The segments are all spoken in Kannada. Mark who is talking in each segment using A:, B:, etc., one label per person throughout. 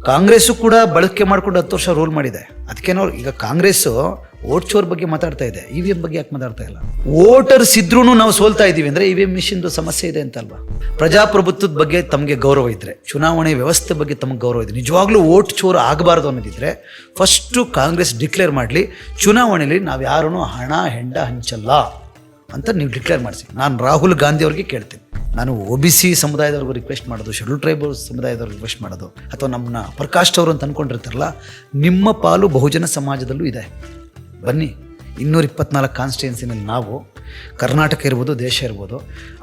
A: ಕಾಂಗ್ರೆಸ್ಸು ಕೂಡ ಬಳಕೆ ಮಾಡಿಕೊಂಡು 10 ವರ್ಷ ರೂಲ್ ಮಾಡಿದೆ. ಅದಕ್ಕೇನೋ ಈಗ ಕಾಂಗ್ರೆಸ್ಸು ವೋಟ್ ಚೋರ್ ಬಗ್ಗೆ ಮಾತಾಡ್ತಾ ಇದೆ, EVM ಬಗ್ಗೆ ಯಾಕೆ ಮಾತಾಡ್ತಾ ಇಲ್ಲ? ವೋಟರ್ಸ್ ಇದ್ರೂ ನಾವು ಸೋಲ್ತಾ ಇದ್ದೀವಿ ಅಂದರೆ EVM ಮಿಷಿನ್ದು ಸಮಸ್ಯೆ ಇದೆ ಅಂತಲ್ವಾ? ಪ್ರಜಾಪ್ರಭುತ್ವದ ಬಗ್ಗೆ ತಮಗೆ ಗೌರವ ಇದ್ದರೆ, ಚುನಾವಣೆ ವ್ಯವಸ್ಥೆ ಬಗ್ಗೆ ತಮಗೆ ಗೌರವ ಇದೆ, ನಿಜವಾಗ್ಲೂ ವೋಟ್ ಚೋರ್ ಆಗಬಾರ್ದು ಅನ್ನೋದಿದ್ರೆ ಫಸ್ಟು ಕಾಂಗ್ರೆಸ್ ಡಿಕ್ಲೇರ್ ಮಾಡಲಿ, ಚುನಾವಣೆಯಲ್ಲಿ ನಾವು ಯಾರೂ ಹಣ ಹೆಂಡ ಹಂಚಲ್ಲ ಅಂತ ನೀವು ಡಿಕ್ಲೇರ್ ಮಾಡಿಸಿ. ನಾನು ರಾಹುಲ್ ಗಾಂಧಿ ಅವ್ರಿಗೆ ಕೇಳ್ತೀನಿ, ನಾನು OBC ಸಮುದಾಯದವ್ರಿಗೂ ರಿಕ್ವೆಸ್ಟ್ ಮಾಡೋದು, ಶೆಡ್ಯೂಲ್ ಟ್ರೈಬ್ ಸಮುದಾಯದವ್ರಿಗೆ ರಿಕ್ವೆಸ್ಟ್ ಮಾಡೋದು, ಅಥವಾ ನಮ್ಮನ್ನ ಪ್ರಕಾಶ್ ಅವರು ಅಂತ ಅಂದ್ಕೊಂಡಿರ್ತಾರಲ್ಲ, ನಿಮ್ಮ ಪಾಲು ಬಹುಜನ ಸಮಾಜದಲ್ಲೂ ಇದೆ. ಬನ್ನಿ, 224 ಕಾನ್ಸ್ಟಿಟ್ಯೂನ್ಸಿನಲ್ಲಿ ನಾವು ಕರ್ನಾಟಕ ಇರ್ಬೋದು, ದೇಶ ಇರ್ಬೋದು,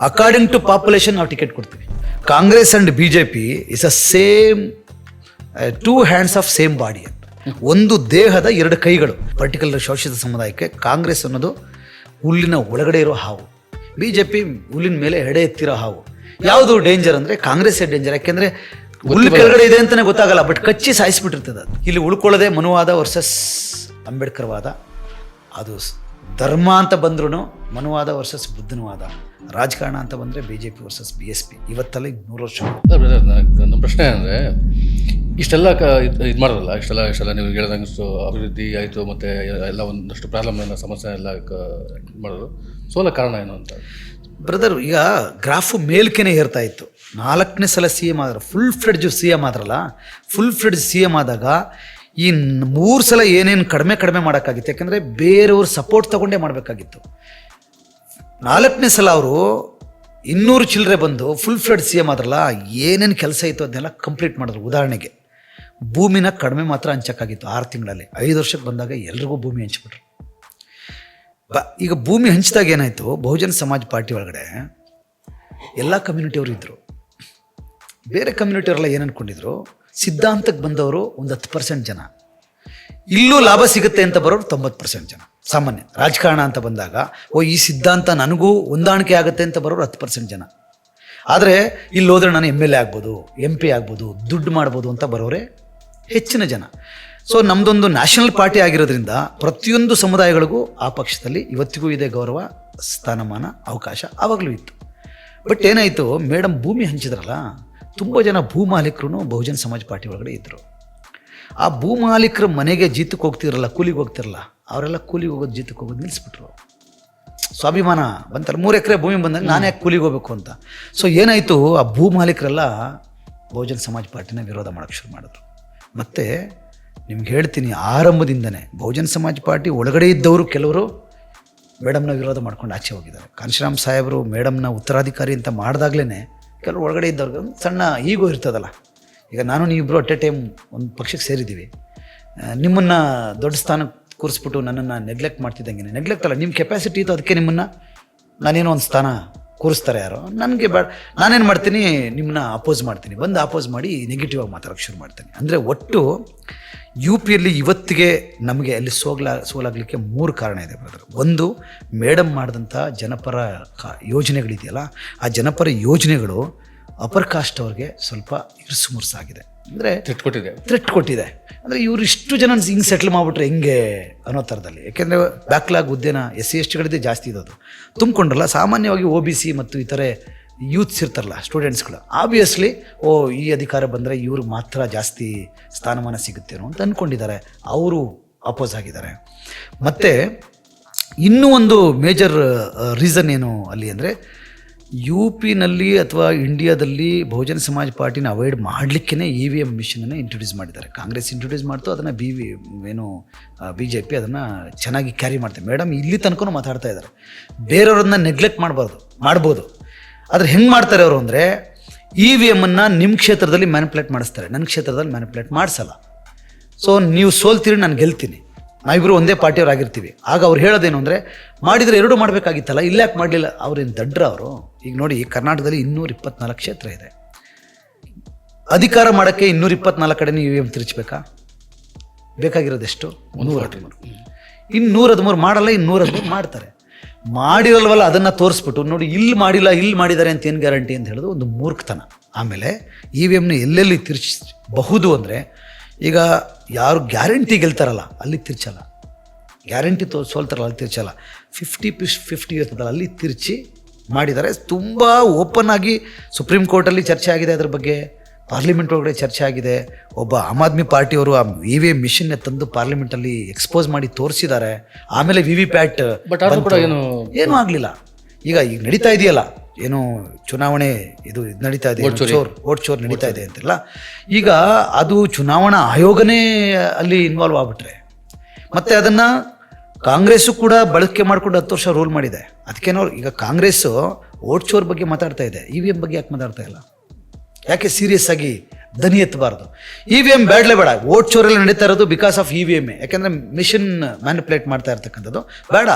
A: ಅಕಾರ್ಡಿಂಗ್ ಟು ಪಾಪ್ಯುಲೇಷನ್ ನಾವು ಟಿಕೆಟ್ ಕೊಡ್ತೀವಿ. Congress and BJP is a same 2 hands of same body ಅಂತ. ಒಂದು ದೇಹದ 2 ಕೈಗಳು. ಪರ್ಟಿಕ್ಯುಲರ್ ಶೋಷಿತ ಸಮುದಾಯಕ್ಕೆ ಕಾಂಗ್ರೆಸ್ ಅನ್ನೋದು ಹುಲ್ಲಿನ ಒಳಗಡೆ ಇರೋ ಹಾವು, BJP ಹುಲ್ಲಿನ ಮೇಲೆ ಎಡೆ ಎತ್ತಿರೋ ಹಾವು. ಯಾವುದು ಡೇಂಜರ್ ಅಂದರೆ ಕಾಂಗ್ರೆಸ್ಸೇ ಡೇಂಜರ್. ಯಾಕೆಂದರೆ ಹುಲ್ಲು ಕೆಳಗಡೆ ಇದೆ ಅಂತಲೇ ಗೊತ್ತಾಗಲ್ಲ, ಬಟ್ ಕಚ್ಚಿ ಸಾಯಿಸ್ಬಿಟ್ಟಿರ್ತದೆ ಅದು. ಇಲ್ಲಿ ಉಳ್ಕೊಳ್ಳೋದೆ ಮನುವಾದ ವರ್ಸಸ್ ಅಂಬೇಡ್ಕರ್ ವಾದ. ಅದು ಧರ್ಮ ಅಂತ ಬಂದ್ರೂ ಮನುವಾದ ವರ್ಸಸ್ ಬುದ್ಧನವಾದ, ರಾಜಕಾರಣ ಅಂತ ಬಂದರೆ BJP ವರ್ಸಸ್ BSP. ಇವತ್ತಲ್ಲಿ 100 ವರ್ಷ.
B: ನನ್ನ ಪ್ರಶ್ನೆ ಅಂದರೆ, ಇಷ್ಟೆಲ್ಲ ಇದು ಮಾಡೋದಲ್ಲ, ಇಷ್ಟೆಲ್ಲ ನೀವು ಹೇಳಿದಂಗೆ ಅಭಿವೃದ್ಧಿ ಆಯಿತು, ಮತ್ತು ಎಲ್ಲ ಒಂದಷ್ಟು ಪ್ರಾಬ್ಲಮ್ ಸಮಸ್ಯೆ ಎಲ್ಲ ಮಾಡೋದು, ಸೋಲ ಕಾರಣ ಏನು ಅಂತ?
A: ಬ್ರದರ್, ಈಗ ಗ್ರಾಫು ಮೇಲ್ಕೆನೆ ಏರ್ತಾ ಇತ್ತು. 4ನೇ ಸಲ CM ಆದ್ರೆ, ಫುಲ್ ಫ್ಲೆಡ್ಜ್ CM ಆದ್ರಲ್ಲ, ಫುಲ್ ಫ್ಲೆಡ್ಜ್ CM ಆದಾಗ ಈ 3 ಸಲ ಏನೇನು ಕಡಿಮೆ ಮಾಡೋಕ್ಕಾಗಿತ್ತು. ಯಾಕೆಂದರೆ ಬೇರೆಯವ್ರ ಸಪೋರ್ಟ್ ತಗೊಂಡೇ ಮಾಡಬೇಕಾಗಿತ್ತು. 4ನೇ ಸಲ ಅವರು 200 ಚಿಲ್ಲರೆ ಬಂದು ಫುಲ್ ಫ್ಲೆಡ್ CM ಆದ್ರಲ್ಲ, ಏನೇನು ಕೆಲಸ ಇತ್ತು ಅದನ್ನೆಲ್ಲ ಕಂಪ್ಲೀಟ್ ಮಾಡಿದ್ರು. ಉದಾಹರಣೆಗೆ ಭೂಮಿನ ಕಡಿಮೆ ಮಾತ್ರ ಹಂಚಕ್ಕಾಗಿತ್ತು 6 ತಿಂಗಳಲ್ಲಿ. 5 ವರ್ಷಕ್ಕೆ ಬಂದಾಗ ಎಲ್ರಿಗೂ ಭೂಮಿ ಹಂಚ್ಬಿಟ್ರು. ಈಗ ಭೂಮಿ ಹಂಚಿದಾಗ ಏನಾಯಿತು, ಬಹುಜನ ಸಮಾಜ ಪಾರ್ಟಿ ಒಳಗಡೆ ಎಲ್ಲ ಕಮ್ಯುನಿಟಿಯವರು ಇದ್ದರು. ಬೇರೆ ಕಮ್ಯುನಿಟಿಯವರೆಲ್ಲ ಏನು ಅಂದ್ಕೊಂಡಿದ್ರು, ಸಿದ್ಧಾಂತಕ್ಕೆ ಬಂದವರು ಒಂದು 10% ಜನ, ಇಲ್ಲೂ ಲಾಭ ಸಿಗುತ್ತೆ ಅಂತ ಬರೋರು 90% ಜನ. ಸಾಮಾನ್ಯ ರಾಜಕಾರಣ ಅಂತ ಬಂದಾಗ ಈ ಸಿದ್ಧಾಂತ ನನಗೂ ಹೊಂದಾಣಿಕೆ ಆಗುತ್ತೆ ಅಂತ ಬರೋರು 10% ಜನ. ಆದರೆ ಇಲ್ಲಿ ಹೋದರೆ ನಾನು MLA ಆಗ್ಬೋದು, MP ಆಗ್ಬೋದು, ದುಡ್ಡು ಮಾಡ್ಬೋದು ಅಂತ ಬರೋರೆ ಹೆಚ್ಚಿನ ಜನ. ಸೊ ನಮ್ಮದೊಂದು ನ್ಯಾಷನಲ್ ಪಾರ್ಟಿ ಆಗಿರೋದ್ರಿಂದ ಪ್ರತಿಯೊಂದು ಸಮುದಾಯಗಳಿಗೂ ಆ ಪಕ್ಷದಲ್ಲಿ ಇವತ್ತಿಗೂ ಇದೆ ಗೌರವ, ಸ್ಥಾನಮಾನ, ಅವಕಾಶ. ಆವಾಗಲೂ ಇತ್ತು. ಬಟ್ ಏನಾಯಿತು, ಮೇಡಮ್ ಭೂಮಿ ಹಂಚಿದ್ರಲ್ಲ, ತುಂಬ ಜನ ಭೂಮಾಲೀಕರು ಬಹುಜನ ಸಮಾಜ ಪಾರ್ಟಿ ಒಳಗಡೆ ಇದ್ದರು. ಆ ಭೂಮಾಲೀಕರ ಮನೆಗೆ ಜೀತಕ್ಕೆ ಹೋಗ್ತಿರಲ್ಲ, ಕೂಲಿಗೆ ಹೋಗ್ತಿರಲ್ಲ, ಅವರೆಲ್ಲ ಕೂಲಿಗೆ ಹೋಗೋದು, ಜೀತಕ್ಕೆ ಹೋಗೋದು ನಿಲ್ಲಿಸ್ಬಿಟ್ರು. ಸ್ವಾಭಿಮಾನ ಬಂತಲ್ಲ, 3 ಎಕರೆ ಭೂಮಿ ಬಂದಾಗ ನಾನು ಯಾಕೆ ಕೂಲಿಗೆ ಹೋಗ್ಬೇಕು ಅಂತ. ಸೊ ಏನಾಯಿತು, ಆ ಭೂಮಾಲೀಕರೆಲ್ಲ ಬಹುಜನ ಸಮಾಜ ಪಾರ್ಟಿನ ವಿರೋಧ ಮಾಡೋಕ್ಕೆ ಶುರು ಮಾಡಿದ್ರು. ಮತ್ತು ನಿಮ್ಗೆ ಹೇಳ್ತೀನಿ, ಆರಂಭದಿಂದನೇ ಬಹುಜನ ಸಮಾಜ ಪಾರ್ಟಿ ಒಳಗಡೆ ಇದ್ದವರು ಕೆಲವರು ಮೇಡಮ್ನ ವಿರೋಧ ಮಾಡ್ಕೊಂಡು ಆಚೆ ಹೋಗಿದ್ದಾರೆ. ಕಾಂಶಿರಾಮ್ ಸಾಹೇಬರು ಮೇಡಮ್ನ ಉತ್ತರಾಧಿಕಾರಿ ಅಂತ ಮಾಡಿದಾಗಲೇ ಕೆಲವರು ಒಳಗಡೆ ಇದ್ದವ್ರಿಗೆ ಒಂದು ಸಣ್ಣ ಈಗೋ ಇರ್ತದಲ್ಲ. ಈಗ ನಾನು ನೀವಿಬ್ಬರು ಅಟ್ ಎ ಟೈಮ್ ಒಂದು ಪಕ್ಷಕ್ಕೆ ಸೇರಿದ್ದೀವಿ, ನಿಮ್ಮನ್ನು ದೊಡ್ಡ ಸ್ಥಾನಕ್ಕೆ ಕೂರಿಸ್ಬಿಟ್ಟು ನನ್ನನ್ನು ನೆಗ್ಲೆಕ್ಟ್ ಮಾಡ್ತಿದ್ದಂಗೆ, ನೆಗ್ಲೆಕ್ಟ್ ಅಲ್ಲ, ನಿಮ್ಮ ಕೆಪಾಸಿಟಿ ಇತ್ತು, ಅದಕ್ಕೆ ನಿಮ್ಮನ್ನು ನಾನೇನೋ ಒಂದು ಸ್ಥಾನ ಕೂರಿಸ್ತಾರೆ ಯಾರೋ, ನನಗೆ ಬೇಡ, ನಾನೇನು ಮಾಡ್ತೀನಿ, ನಿಮ್ಮನ್ನ ಅಪೋಸ್ ಮಾಡ್ತೀನಿ, ಬಂದು ಅಪೋಸ್ ಮಾಡಿ ನೆಗೆಟಿವ್ ಆಗಿ ಮಾತಾಡೋಕ್ಕೆ ಶುರು ಮಾಡ್ತೀನಿ. ಅಂದರೆ ಒಟ್ಟು UPಯಲ್ಲಿ ಇವತ್ತಿಗೆ ನಮಗೆ ಅಲ್ಲಿ ಸೋಲಾಗಲಿಕ್ಕೆ 3 ಕಾರಣ ಇದೆ ಬ್ರದರ್. ಒಂದು, ಮೇಡಮ್ ಮಾಡಿದಂಥ ಜನಪರ ಯೋಜನೆಗಳಿದೆಯಲ್ಲ, ಆ ಜನಪರ ಯೋಜನೆಗಳು ಅಪರ್ ಕಾಸ್ಟ್ ಅವ್ರಿಗೆ ಸ್ವಲ್ಪ ಇರುಸು ಮುರುಸಾಗಿದೆ. ಅಂದರೆ ಥ್ರೆಟ್ ಕೊಟ್ಟಿದೆ. ಅಂದರೆ ಇವರು ಇಷ್ಟು ಜನ ಹಿಂಗೆ ಸೆಟ್ಲ್ ಮಾಡಿಬಿಟ್ರೆ ಹೆಂಗೆ ಅನ್ನೋ ಥರದಲ್ಲಿ. ಯಾಕೆಂದರೆ ಬ್ಯಾಕ್ಲಾಗ್ ಹುದ್ದೆನ SC/STಗಳಿದೆ ಜಾಸ್ತಿ ಇರೋದು ತುಂಬಿಕೊಂಡ್ರಲ್ಲ. ಸಾಮಾನ್ಯವಾಗಿ OBC ಮತ್ತು ಇತರೆ ಯೂತ್ಸ್ ಇರ್ತಾರಲ್ಲ, ಸ್ಟೂಡೆಂಟ್ಸ್ಗಳು, ಆಬ್ವಿಯಸ್ಲಿ ಈ ಅಧಿಕಾರ ಬಂದರೆ ಇವ್ರಿಗೆ ಮಾತ್ರ ಜಾಸ್ತಿ ಸ್ಥಾನಮಾನ ಸಿಗುತ್ತೇನೋ ಅಂತ ಅಂದ್ಕೊಂಡಿದ್ದಾರೆ. ಅವರು ಅಪೋಸ್ ಆಗಿದ್ದಾರೆ. ಮತ್ತು ಇನ್ನೂ ಒಂದು ಮೇಜರ್ ರೀಸನ್ ಏನು ಅಲ್ಲಿ ಅಂದರೆ, UPನಲ್ಲಿ ಅಥವಾ ಇಂಡಿಯಾದಲ್ಲಿ ಬಹುಜನ ಸಮಾಜ ಪಾರ್ಟಿನ ಅವಾಯ್ಡ್ ಮಾಡಲಿಕ್ಕೇ EVM ಮಿಷನನ್ನು ಇಂಟ್ರೊಡ್ಯೂಸ್ ಮಾಡಿದ್ದಾರೆ. ಕಾಂಗ್ರೆಸ್ ಇಂಟ್ರೊಡ್ಯೂಸ್ ಮಾಡ್ತು, ಅದನ್ನು BJP ಅದನ್ನು ಚೆನ್ನಾಗಿ ಕ್ಯಾರಿ ಮಾಡ್ತಾರೆ. ಮೇಡಮ್ ಇಲ್ಲಿ ತನಕ ಮಾತಾಡ್ತಾ ಇದ್ದಾರೆ, ಬೇರೆಯವ್ರನ್ನ ನೆಗ್ಲೆಕ್ಟ್ ಮಾಡ್ಬೋದು. ಆದರೆ ಹೆಂಗೆ ಮಾಡ್ತಾರೆ ಅವರು ಅಂದರೆ, EVMನ್ನು ನಿಮ್ಮ ಕ್ಷೇತ್ರದಲ್ಲಿ ಮ್ಯಾನಿಪ್ಯುಲೇಟ್ ಮಾಡಿಸ್ತಾರೆ, ನನ್ನ ಕ್ಷೇತ್ರದಲ್ಲಿ ಮ್ಯಾನಿಪ್ಯುಲೇಟ್ ಮಾಡಿಸಲ್ಲ. ಸೊ ನೀವು ಸೋಲ್ತೀರಿ, ನಾನು ಗೆಲ್ತೀನಿ, ನಾವಿಬ್ಬರು ಒಂದೇ ಪಾರ್ಟಿಯವ್ರು ಆಗಿರ್ತೀವಿ. ಆಗ ಅವ್ರು ಹೇಳೋದೇನು ಅಂದರೆ, ಮಾಡಿದರೆ 2 ಮಾಡಬೇಕಾಗಿತ್ತಲ್ಲ, ಇಲ್ಲಾಕೆ ಮಾಡಲಿಲ್ಲ? ಅವ್ರೇನು ದಡ್ರ ಅವರು? ಈಗ ನೋಡಿ, ಕರ್ನಾಟಕದಲ್ಲಿ 224 ಕ್ಷೇತ್ರ ಇದೆ. ಅಧಿಕಾರ ಮಾಡೋಕ್ಕೆ 224 ಕಡೆ EVM ತಿರುಚಬೇಕಾ? ಬೇಕಾಗಿರೋದೆಷ್ಟು? 113. ಇನ್ನು 113 ಮಾಡಲ್ಲ, ಇನ್ನು 113 ಮಾಡ್ತಾರೆ. ಮಾಡಿರಲ್ವಲ್ಲ, ಅದನ್ನು ತೋರಿಸ್ಬಿಟ್ಟು ನೋಡಿ, ಇಲ್ಲಿ ಮಾಡಿಲ್ಲ, ಇಲ್ಲಿ ಮಾಡಿದ್ದಾರೆ ಅಂತ ಏನು ಗ್ಯಾರಂಟಿ ಅಂತ ಹೇಳೋದು ಒಂದು ಮೂರ್ಖತನ. ಆಮೇಲೆ EVMನ ಎಲ್ಲೆಲ್ಲಿ ತಿರುಚಬಹುದು ಅಂದರೆ, ಈಗ ಯಾರು ಗ್ಯಾರಂಟಿ ಗೆಲ್ತಾರಲ್ಲ ಅಲ್ಲಿ ತಿರ್ಚಲ್ಲ, ಗ್ಯಾರಂಟಿ ಸೋಲ್ತಾರಲ್ಲ ಅಲ್ಲಿ ತಿರ್ಚಲ್ಲ, 50-50 ಇರ್ತದಲ್ಲ ಅಲ್ಲಿ ತಿರ್ಚಿ ಮಾಡಿದ್ದಾರೆ. ತುಂಬ ಓಪನ್ ಆಗಿ ಸುಪ್ರೀಂ ಕೋರ್ಟಲ್ಲಿ ಚರ್ಚೆ ಆಗಿದೆ ಅದ್ರ ಬಗ್ಗೆ, ಪಾರ್ಲಿಮೆಂಟ್ ಒಳಗಡೆ ಚರ್ಚೆ ಆಗಿದೆ. ಒಬ್ಬ ಆಮ್ ಆದ್ಮಿ ಪಾರ್ಟಿಯವರು ಆ EVM ಮಿಷನ್ನ ತಂದು ಪಾರ್ಲಿಮೆಂಟಲ್ಲಿ ಎಕ್ಸ್ಪೋಸ್ ಮಾಡಿ ತೋರಿಸಿದ್ದಾರೆ. ಆಮೇಲೆ VVPAT
B: ಬಟ್ ಅದು ಕೂಡ
A: ಏನೂ ಆಗಲಿಲ್ಲ. ಈಗ ನಡೀತಾ ಇದೆಯಲ್ಲ, ಏನು ಚುನಾವಣೆ ಇದು ನಡೀತಾ ಇದೆ, ವೋಟ್ ಚೋರ್ ನಡೀತಾ ಇದೆ ಅಂತೆಲ್ಲ. ಈಗ ಅದು ಚುನಾವಣಾ ಆಯೋಗನೇ ಅಲ್ಲಿ ಇನ್ವಾಲ್ವ್ ಆಗ್ಬಿಟ್ರೆ, ಮತ್ತೆ ಅದನ್ನ ಕಾಂಗ್ರೆಸ್ಸು ಕೂಡ ಬಳಕೆ ಮಾಡ್ಕೊಂಡು 10 ವರ್ಷ ರೂಲ್ ಮಾಡಿದೆ. ಅದಕ್ಕೇನೋ ಈಗ ಕಾಂಗ್ರೆಸ್ಸು ವೋಟ್ ಚೋರ್ ಬಗ್ಗೆ ಮಾತಾಡ್ತಾ ಇದೆ, EVM ಬಗ್ಗೆ ಯಾಕೆ ಮಾತಾಡ್ತಾ ಇಲ್ಲ? ಯಾಕೆ ಸೀರಿಯಸ್ ಆಗಿ ದನಿ ಎತ್ತಬಾರ್ದು? EVM ಬೇಡಲೇ ಬೇಡ, ವೋಟ್ ಚೋರೆಲ್ಲ ನಡೀತಾ ಇರೋದು ಬಿಕಾಸ್ ಆಫ್ EVM. ಯಾಕೆಂದರೆ ಮಿಷನ್ ಮ್ಯಾನಿಪುಲೇಟ್ ಮಾಡ್ತಾ ಇರ್ತಕ್ಕಂಥದ್ದು ಬೇಡ.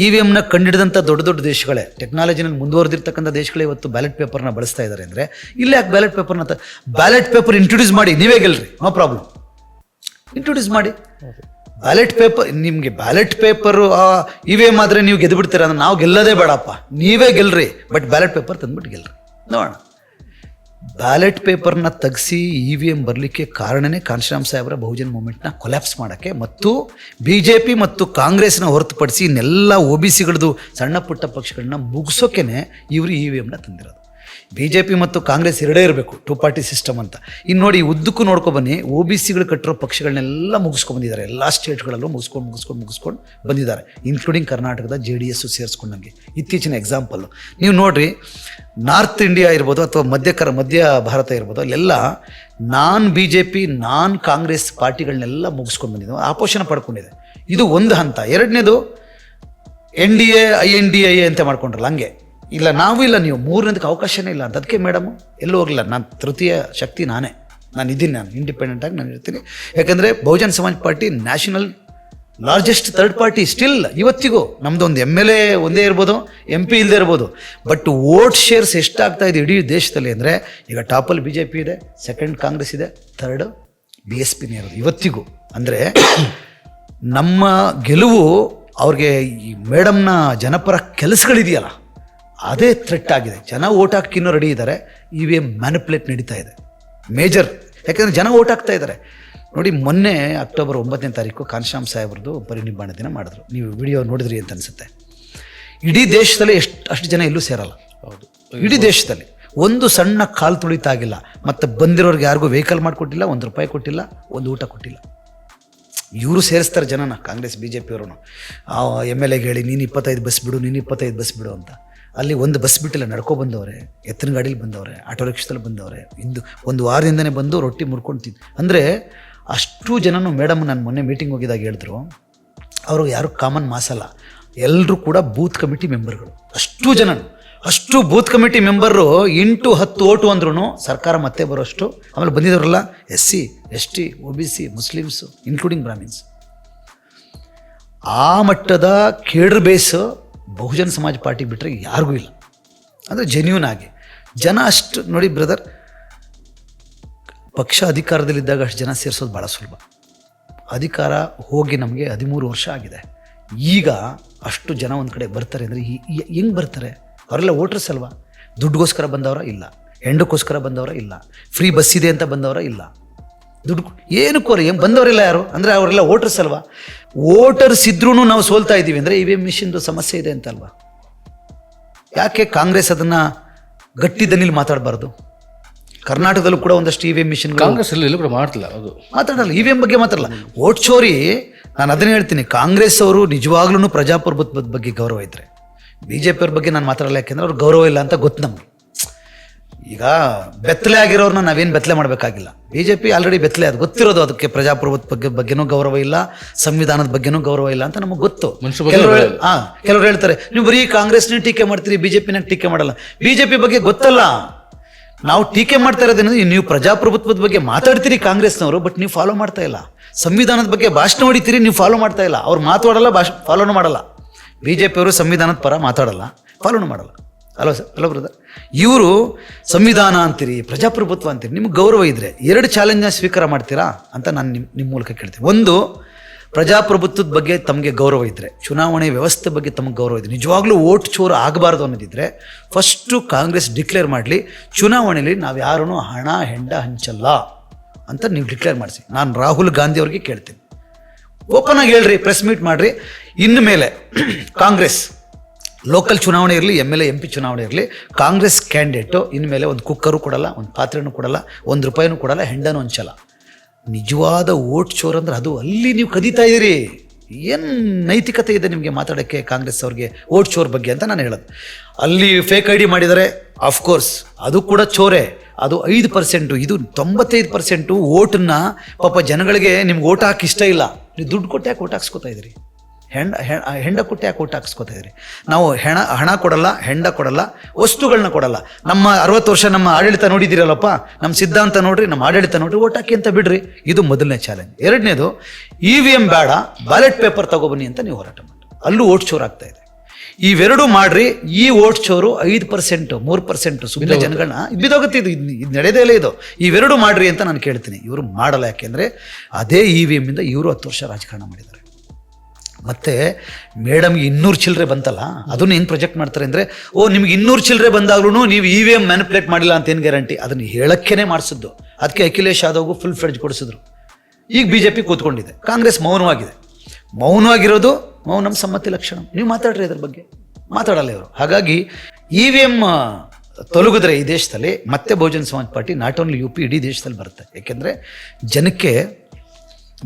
A: EVMನ ಕಂಡಿಡಿದಂಥ ದೊಡ್ಡ ದೊಡ್ಡ ದೇಶಗಳೇ, ಟೆಕ್ನಾಲಜಿನಲ್ಲಿ ಮುಂದುವರೆದಿರ್ತಕ್ಕಂಥ ದೇಶಗಳೇ ಇವತ್ತು ಬ್ಯಾಲೆಟ್ ಪೇಪರ್ನ ಬಳಸ್ತಾ ಇದ್ದಾರೆ ಅಂದರೆ, ಇಲ್ಲಿ ಯಾಕೆ ಬ್ಯಾಲೆಟ್ ಪೇಪರ್ ಇಂಟ್ರೊಡ್ಯೂಸ್ ಮಾಡಿ, ನೀವೇ ಗೆಲ್ರಿ, ನೋ ಪ್ರಾಬ್ಲಮ್, ಇಂಟ್ರೊಡ್ಯೂಸ್ ಮಾಡಿ. ಬ್ಯಾಲೆಟ್ ಪೇಪರ್, ನಿಮಗೆ ಬ್ಯಾಲೆಟ್ ಪೇಪರು EVM ಆದರೆ ನೀವು ಗೆದ್ದು ಬಿಡ್ತೀರ ಅಂದ್ರೆ ನಾವು ಗೆಲ್ಲೋದೇ ಬೇಡಪ್ಪ, ನೀವೇ ಗೆಲ್ರಿ, ಬಟ್ ಬ್ಯಾಲೆಟ್ ಪೇಪರ್ ತಂದ್ಬಿಟ್ಟು ಗೆಲ್ರಿ. ನೋಡೋಣ. ಬ್ಯಾಲೆಟ್ ಪೇಪರ್ನ ತೆಗೆಸಿ EVM ಬರಲಿಕ್ಕೆ ಕಾರಣನೇ ಕಾಂಶಿರಾಮ್ ಸಾಹೇಬ್ರ ಬಹುಜನ್ ಮೂವ್ಮೆಂಟ್ನ ಕೊಲ್ಯಾಪ್ಸ್ ಮಾಡೋಕ್ಕೆ ಮತ್ತು BJP ಮತ್ತು ಕಾಂಗ್ರೆಸ್ನ ಹೊರತುಪಡಿಸಿ ಇನ್ನೆಲ್ಲ OBCಗಳದ್ದು ಸಣ್ಣ ಪುಟ್ಟ ಪಕ್ಷಗಳನ್ನ ಮುಗಿಸೋಕೆನೆ ಇವರು EVMನ ತಂದಿರೋದು. BJP ಮತ್ತು ಕಾಂಗ್ರೆಸ್ ಎರಡೇ ಇರಬೇಕು, 2 ಪಾರ್ಟಿ ಸಿಸ್ಟಮ್ ಅಂತ. ಇನ್ನು ನೋಡಿ, ಉದ್ದಕ್ಕೂ ನೋಡ್ಕೊಬನ್ನಿ, OBCಗಳು ಕಟ್ಟಿರೋ ಪಕ್ಷಗಳನ್ನೆಲ್ಲ ಮುಗಿಸ್ಕೊಂಡ್ಬಂದಿದ್ದಾರೆ. ಎಲ್ಲ ಸ್ಟೇಟ್ಗಳಲ್ಲೂ ಮುಗಿಸ್ಕೊಂಡು ಬಂದಿದ್ದಾರೆ, ಇನ್ಕ್ಲೂಡಿಂಗ್ ಕರ್ನಾಟಕದ JDS ಸೇರಿಸ್ಕೊಂಡಂಗೆ. ಇತ್ತೀಚಿನ ಎಕ್ಸಾಂಪಲ್ಲು ನೀವು ನೋಡ್ರಿ, ನಾರ್ತ್ ಇಂಡಿಯಾ ಇರ್ಬೋದು ಅಥವಾ ಮಧ್ಯ ಭಾರತ ಇರ್ಬೋದು, ಅಲ್ಲೆಲ್ಲ BJP ಕಾಂಗ್ರೆಸ್ ಪಾರ್ಟಿಗಳನ್ನೆಲ್ಲ ಮುಗಿಸ್ಕೊಂಡು ಬಂದಿದ್ದು, ಆಪೋಷಣ ಪಡ್ಕೊಂಡಿದೆ. ಇದು ಒಂದು ಹಂತ. ಎರಡನೇದು NDA INDA ಅಂತ ಮಾಡ್ಕೊಂಡ್ರಲ್ಲ, ಹಂಗೆ ಇಲ್ಲ ನಾವು ಇಲ್ಲ ನೀವು, ಮೂರನೇದಕ್ಕೆ ಅವಕಾಶನೇ ಇಲ್ಲ ಅಂತ. ಅದಕ್ಕೆ ಮೇಡಮು ಎಲ್ಲೂ ಹೋಗಲಿಲ್ಲ, ನಾನು ತೃತೀಯ ಶಕ್ತಿ ನಾನು ಇಂಡಿಪೆಂಡೆಂಟಾಗಿ ನಾನು ಇರ್ತೀನಿ. ಯಾಕಂದರೆ Bahujan Samaj party national largest third party still ಇವತ್ತಿಗೂ. ನಮ್ಮದು ಒಂದು MLA ಒಂದೇ ಇರ್ಬೋದು, MP ಇಲ್ಲದೆ ಇರ್ಬೋದು, ಬಟ್ ವೋಟ್ ಶೇರ್ಸ್ ಎಷ್ಟಾಗ್ತಾ ಇದೆ ಇಡೀ ದೇಶದಲ್ಲಿ ಅಂದರೆ, ಈಗ ಟಾಪಲ್ಲಿ BJP ಇದೆ, ಸೆಕೆಂಡ್ ಕಾಂಗ್ರೆಸ್ ಇದೆ, ಥರ್ಡ್ BSPನೇ ಇರೋದು ಇವತ್ತಿಗೂ. ಅಂದರೆ ನಮ್ಮ ಗೆಲುವು ಅವ್ರಿಗೆ ಈ ಮೇಡಮ್ನ ಜನಪರ ಕೆಲಸಗಳಿದೆಯಲ್ಲ ಅದೇ ಥ್ರೆಟ್ ಆಗಿದೆ. ಜನ ಓಟ್ ಹಾಕಿ ಇನ್ನೂ ರೆಡಿ ಇದ್ದಾರೆ, EVM ಮ್ಯಾನಿಪುಲೇಟ್ ನಡೀತಾ ಇದೆ ಮೇಜರ್. ಯಾಕೆಂದರೆ ಜನ ಓಟ್ ಹಾಕ್ತಾ ಇದ್ದಾರೆ. ನೋಡಿ, ಮೊನ್ನೆ ಅಕ್ಟೋಬರ್ 9ನೇ ತಾರೀಕು ಕಾಂಶಿರಾಮ್ ಸಾಹೇಬ್ರದ್ದು ಪರಿನಿಬ್ಬಾಣ ದಿನ ಮಾಡಿದ್ರು. ನೀವು ವಿಡಿಯೋ ನೋಡಿದ್ರಿ ಅಂತ ಅನಿಸುತ್ತೆ. ಇಡೀ ದೇಶದಲ್ಲಿ ಅಷ್ಟು ಜನ ಎಲ್ಲೂ ಸೇರಲ್ಲ. ಹೌದು, ಇಡೀ ದೇಶದಲ್ಲಿ ಒಂದು ಸಣ್ಣ ಕಾಲು ತುಳಿತಾಗಿಲ್ಲ. ಮತ್ತು ಬಂದಿರೋರಿಗೆ ಯಾರಿಗೂ ವೆಹಿಕಲ್ ಮಾಡಿಕೊಟ್ಟಿಲ್ಲ, ₹1 ಕೊಟ್ಟಿಲ್ಲ, ಒಂದು ಊಟ ಕೊಟ್ಟಿಲ್ಲ. ಇವರು ಸೇರಿಸ್ತಾರೆ ಜನನ, ಕಾಂಗ್ರೆಸ್ BJP ಅವರು. MLAಗೆ ಹೇಳಿ ನೀನು 25 ಬಸ್ ಬಿಡು, ನೀನು 25 ಬಸ್ ಬಿಡು ಅಂತ. ಅಲ್ಲಿ ಒಂದು ಬಸ್ ಬಿಟ್ಟಿಲ್ಲ, ನಡ್ಕೊ ಬಂದವ್ರೆ, ಎತ್ತಿನ ಗಾಡೀಲಿ ಬಂದವ್ರೆ, ಆಟೋ ರಿಕ್ಷಾದಲ್ಲಿ ಬಂದವ್ರೆ, ಒಂದು ವಾರದಿಂದನೇ ಬಂದು ರೊಟ್ಟಿ ಮುರ್ಕೊಂಡು ಅಂದರೆ ಅಷ್ಟು ಜನನು. ಮೇಡಮ್ ನಾನು ಮೊನ್ನೆ ಮೀಟಿಂಗ್ ಹೋಗಿದಾಗ ಹೇಳಿದ್ರು, ಅವರು ಯಾರು ಕಾಮನ್ ಮಾಸಲ್ಲ, ಎಲ್ಲರೂ ಕೂಡ ಬೂತ್ ಕಮಿಟಿ ಮೆಂಬರ್ಗಳು. ಅಷ್ಟು ಬೂತ್ ಕಮಿಟಿ ಮೆಂಬರು 8-10 ಓಟು ಅಂದ್ರೂ ಸರ್ಕಾರ ಮತ್ತೆ ಬರೋಷ್ಟು. ಆಮೇಲೆ ಬಂದಿದ್ದವರಲ್ಲ SC ST OBC Muslims including Brahmins. ಆ ಮಟ್ಟದ cadre base Bahujan Samaj party ಬಿಟ್ಟರೆ ಯಾರಿಗೂ ಇಲ್ಲ. ಅಂದರೆ ಜೆನ್ಯೂನ್ ಆಗಿ ಜನ ಅಷ್ಟು ನೋಡಿ ಬ್ರದರ್, ಪಕ್ಷ ಅಧಿಕಾರದಲ್ಲಿದ್ದಾಗ ಅಷ್ಟು ಜನ ಸೇರಿಸೋದು ಭಾಳ ಸುಲಭ. ಅಧಿಕಾರ ಹೋಗಿ ನಮಗೆ 13 ವರ್ಷ ಆಗಿದೆ. ಈಗ ಅಷ್ಟು ಜನ ಒಂದು ಕಡೆ ಬರ್ತಾರೆ ಅಂದರೆ ಹೆಂಗೆ ಬರ್ತಾರೆ? ಅವರೆಲ್ಲ ವೋಟರ್ಸ್ ಅಲ್ವಾ? ದುಡ್ಡುಗೋಸ್ಕರ ಬಂದವರ ಇಲ್ಲ, ಹೆಂಡಕ್ಕೋಸ್ಕರ ಬಂದವರ ಇಲ್ಲ, ಫ್ರೀ ಬಸ್ ಇದೆ ಅಂತ ಬಂದವರ ಇಲ್ಲ, ದುಡ್ಡು ಏನಕ್ಕೋ ಹೆಂಗೆ ಬಂದವರೆಲ್ಲ ಯಾರು ಅಂದರೆ ಅವರೆಲ್ಲ ವೋಟರ್ಸ್ ಅಲ್ವಾ? ವೋಟರ್ಸ್ ಇದ್ರೂ ನಾವು ಸೋಲ್ತಾ ಇದ್ದೀವಿ ಅಂದರೆ EVM ಮಿಷನ್ದು ಸಮಸ್ಯೆ ಇದೆ ಅಂತ ಅಲ್ವಾ? ಯಾಕೆ ಕಾಂಗ್ರೆಸ್ ಅದನ್ನು ಗಟ್ಟಿ ದನಿಲಿ ಮಾತಾಡಬಾರ್ದು? ಕರ್ನಾಟಕದಲ್ಲೂ ಕೂಡ ಒಂದಷ್ಟು EVM ಮಿಷನ್
B: ಕಾಂಗ್ರೆಸ್ ಕೂಡ ಮಾತಾಡಲ್ಲ.
A: EVM ಬಗ್ಗೆ ಮಾತಾಡಲ್ಲ. ವೋಟ್ ಚೋರಿ, ನಾನು ಅದನ್ನೇ ಹೇಳ್ತೀನಿ, ಕಾಂಗ್ರೆಸ್ ಅವರು ನಿಜವಾಗ್ಲೂ ಪ್ರಜಾಪ್ರಭುತ್ವದ ಬಗ್ಗೆ ಗೌರವ ಇದ್ದರೆ, BJP ಅವ್ರ ಬಗ್ಗೆ ನಾನು ಮಾತಾಡಲ್ಲ. ಯಾಕೆಂದ್ರೆ ಅವ್ರಿಗೆ ಗೌರವ ಇಲ್ಲ ಅಂತ ಗೊತ್ತು ನಮಗೆ. ಈಗ ಬೆತ್ತಲೆ ಆಗಿರೋರನ್ನ ನಾವೇನು ಬೆತ್ತಲೆ ಮಾಡಬೇಕಾಗಿಲ್ಲ. BJP ಆಲ್ರೆಡಿ ಬೆತ್ತಲೆ, ಅದು ಗೊತ್ತಿರೋದು. ಅದಕ್ಕೆ ಪ್ರಜಾಪ್ರಭುತ್ವ ಬಗ್ಗೆನೂ ಗೌರವ ಇಲ್ಲ, ಸಂವಿಧಾನದ ಬಗ್ಗೆನೂ ಗೌರವ ಇಲ್ಲ ಅಂತ ನಮಗೆ ಗೊತ್ತು. ಕೆಲವರು ಹೇಳ್ತಾರೆ ನೀವು ಬರೀ ಕಾಂಗ್ರೆಸ್ನೇ ಟೀಕೆ ಮಾಡ್ತೀರಿ, BJPನ ಟೀಕೆ ಮಾಡಲ್ಲ. BJP ಬಗ್ಗೆ ಗೊತ್ತಲ್ಲ. ನಾವು ಟೀಕೆ ಮಾಡ್ತಾ ಇರೋದೇನಂದ್ರೆ, ನೀವು ಪ್ರಜಾಪ್ರಭುತ್ವದ ಬಗ್ಗೆ ಮಾತಾಡ್ತೀರಿ ಕಾಂಗ್ರೆಸ್ನವರು, ಬಟ್ ನೀವು ಫಾಲೋ ಮಾಡ್ತಾ ಇಲ್ಲ. ಸಂವಿಧಾನದ ಬಗ್ಗೆ ಭಾಷಣ ಹೊಡಿತೀರಿ, ನೀವು ಫಾಲೋ ಮಾಡ್ತಾ ಇಲ್ಲ. ಅವ್ರು ಮಾತಾಡಲ್ಲ, ಫಾಲೋನು ಮಾಡಲ್ಲ. BJP ಅವರು ಸಂವಿಧಾನದ ಪರ ಮಾತಾಡಲ್ಲ, ಫಾಲೋನು ಮಾಡಲ್ಲ. ಅಲೋ ಬ್ರದರ್, ಇವರು ಸಂವಿಧಾನ ಅಂತೀರಿ, ಪ್ರಜಾಪ್ರಭುತ್ವ ಅಂತೀರಿ. ನಿಮ್ಗೆ ಗೌರವ ಇದ್ದರೆ 2 ಚಾಲೆಂಜ್ನ ಸ್ವೀಕಾರ ಮಾಡ್ತೀರಾ ಅಂತ ನಾನು ನಿಮ್ಮ ಮೂಲಕ ಕೇಳ್ತೀನಿ. ಒಂದು, ಪ್ರಜಾಪ್ರಭುತ್ವದ ಬಗ್ಗೆ ತಮಗೆ ಗೌರವ ಇದ್ದರೆ, ಚುನಾವಣೆ ವ್ಯವಸ್ಥೆ ಬಗ್ಗೆ ತಮಗೆ ಗೌರವ ಇದ್ದರೆ, ನಿಜವಾಗ್ಲೂ ವೋಟ್ ಚೋರು ಆಗಬಾರ್ದು ಅನ್ನೋದಿದ್ದರೆ, ಫಸ್ಟು ಕಾಂಗ್ರೆಸ್ ಡಿಕ್ಲೇರ್ ಮಾಡಲಿ, ಚುನಾವಣೆಯಲ್ಲಿ ನಾವು ಯಾರೂ ಹಣ ಹೆಂಡ ಹಂಚಲ್ಲ ಅಂತ ನೀವು ಡಿಕ್ಲೇರ್ ಮಾಡಿಸಿ. ನಾನು ರಾಹುಲ್ ಗಾಂಧಿ ಅವ್ರಿಗೆ ಕೇಳ್ತೀನಿ, ಓಪನ್ ಆಗಿ ಹೇಳ್ರಿ, ಪ್ರೆಸ್ ಮೀಟ್ ಮಾಡಿರಿ. ಇನ್ನು ಮೇಲೆ ಕಾಂಗ್ರೆಸ್ ಲೋಕಲ್ ಚುನಾವಣೆ ಇರಲಿ, MLA MP ಚುನಾವಣೆ ಇರಲಿ, ಕಾಂಗ್ರೆಸ್ ಕ್ಯಾಂಡಿಡೇಟು ಇನ್ಮೇಲೆ ಒಂದು ಕುಕ್ಕರು ಕೊಡಲ್ಲ, ಒಂದು ಪಾತ್ರೆನೂ ಕೊಡಲ್ಲ, ₹1 ಕೊಡಲ್ಲ, ಹೆಂಡನೂ ಹಂಚಲ್ಲ. ನಿಜವಾದ ವೋಟ್ ಚೋರ್ ಅಂದ್ರೆ ಅದು. ಅಲ್ಲಿ ನೀವು ಕದೀತಾ ಇದ್ದೀರಿ. ಏನು ನೈತಿಕತೆ ಇದೆ ನಿಮಗೆ ಮಾತಾಡೋಕ್ಕೆ ಕಾಂಗ್ರೆಸ್ ಅವ್ರಿಗೆ ವೋಟ್ ಚೋರ್ ಬಗ್ಗೆ ಅಂತ ನಾನು ಹೇಳೋದು. ಅಲ್ಲಿ ಫೇಕ್ ID ಮಾಡಿದ್ದಾರೆ, ಆಫ್ಕೋರ್ಸ್ ಅದು ಕೂಡ ಚೋರೆ. ಅದು 5%, ಇದು 95% ವೋಟನ್ನ ಪಾಪ ಜನಗಳಿಗೆ ನಿಮ್ಗೆ ಓಟ್ ಹಾಕಿ ಇಷ್ಟ ಇಲ್ಲ, ನೀವು ದುಡ್ಡು ಕೊಟ್ಟು ಯಾಕೆ ಓಟ್ ಹಾಕ್ಸ್ಕೊತಾ ಇದ್ದೀರಿ? ಹೆಂಡ ಕೊಟ್ಟು ಯಾಕೆ ಓಟ್ ಹಾಕ್ಸ್ಕೊತಾ ಇದ್ದೀರಿ? ನಾವು ಹಣ ಕೊಡಲ್ಲ, ಹೆಂಡ ಕೊಡಲ್ಲ, ವಸ್ತುಗಳನ್ನ ಕೊಡಲ್ಲ. ನಮ್ಮ 60 ವರ್ಷ ನಮ್ಮ ಆಡಳಿತ ನೋಡಿದ್ದೀರಲ್ಲಪ್ಪ, ನಮ್ಮ ಸಿದ್ಧಾಂತ ನೋಡ್ರಿ, ನಮ್ಮ ಆಡಳಿತ ನೋಡ್ರಿ, ಓಟ್ ಹಾಕಿ ಅಂತ ಬಿಡ್ರಿ. ಇದು ಮೊದಲನೇ ಚಾಲೆಂಜ್. ಎರಡನೇದು, EVM ಬೇಡ, ಬ್ಯಾಲೆಟ್ ಪೇಪರ್ ತಗೊಬನ್ನಿ ಅಂತ ನೀವು ಹೋರಾಟ ಮಾಡಿ. ಅಲ್ಲೂ ಓಟ್ ಚೋರ್ ಆಗ್ತಾ ಇದೆ. ಇವೆರಡು ಮಾಡ್ರಿ. ಈ ಓಟ್ ಚೋರು 5%, 3% ಸುಮ್ಮನೆ ಜನಗಳನ್ನ ಬಿದ್ದೋಗುತ್ತೆ. ಇದು ನಡೆದೇ ಇಲ್ಲ. ಇದು ಇವೆರಡು ಮಾಡ್ರಿ ಅಂತ ನಾನು ಕೇಳ್ತೀನಿ. ಇವರು ಮಾಡಲ್ಲ. ಯಾಕೆಂದರೆ ಅದೇ EVM ಇಂದ ಇವರು 10 ವರ್ಷ ರಾಜಕಾರಣ ಮಾಡಿದ್ದಾರೆ. ಮತ್ತು ಮೇಡಮ್ಗೆ 200 ಚಿಲ್ಲರೆ ಬಂತಲ್ಲ, ಅದನ್ನು ಹೆಂಗೆ ಪ್ರೊಜೆಕ್ಟ್ ಮಾಡ್ತಾರೆ ಅಂದರೆ, ನಿಮ್ಗೆ 200 ಚಿಲ್ಲರೆ ಬಂದಾಗ್ಲೂ ನೀವು EVM ಮ್ಯಾನಿಪುಲೇಟ್ ಮಾಡಿಲ್ಲ ಅಂತ ಏನು ಗ್ಯಾರಂಟಿ? ಅದನ್ನು ಹೇಳಕ್ಕೇ ಮಾಡಿಸಿದ್ದು. ಅದಕ್ಕೆ ಅಖಿಲೇಶ್ ಯಾದವ್ಗೂ ಫುಲ್ ಫ್ಲೆಡ್ಜ್ ಕೊಡಿಸಿದ್ರು. ಈಗ BJP ಕೂತ್ಕೊಂಡಿದೆ, ಕಾಂಗ್ರೆಸ್ ಮೌನವಾಗಿದೆ. ಮೌನವಾಗಿರೋದು ಮೌನಂ ಸಮ್ಮತಿ ಲಕ್ಷಣ. ನೀವು ಮಾತಾಡ್ರಿ, ಅದ್ರ ಬಗ್ಗೆ ಮಾತಾಡಲ್ಲ ಇವರು. ಹಾಗಾಗಿ EVM ತೊಲಗಿದ್ರೆ ಈ ದೇಶದಲ್ಲಿ ಮತ್ತೆ Bahujan Samaj party not only UP, ಇಡೀ ದೇಶದಲ್ಲಿ ಬರುತ್ತೆ. ಯಾಕೆಂದರೆ ಜನಕ್ಕೆ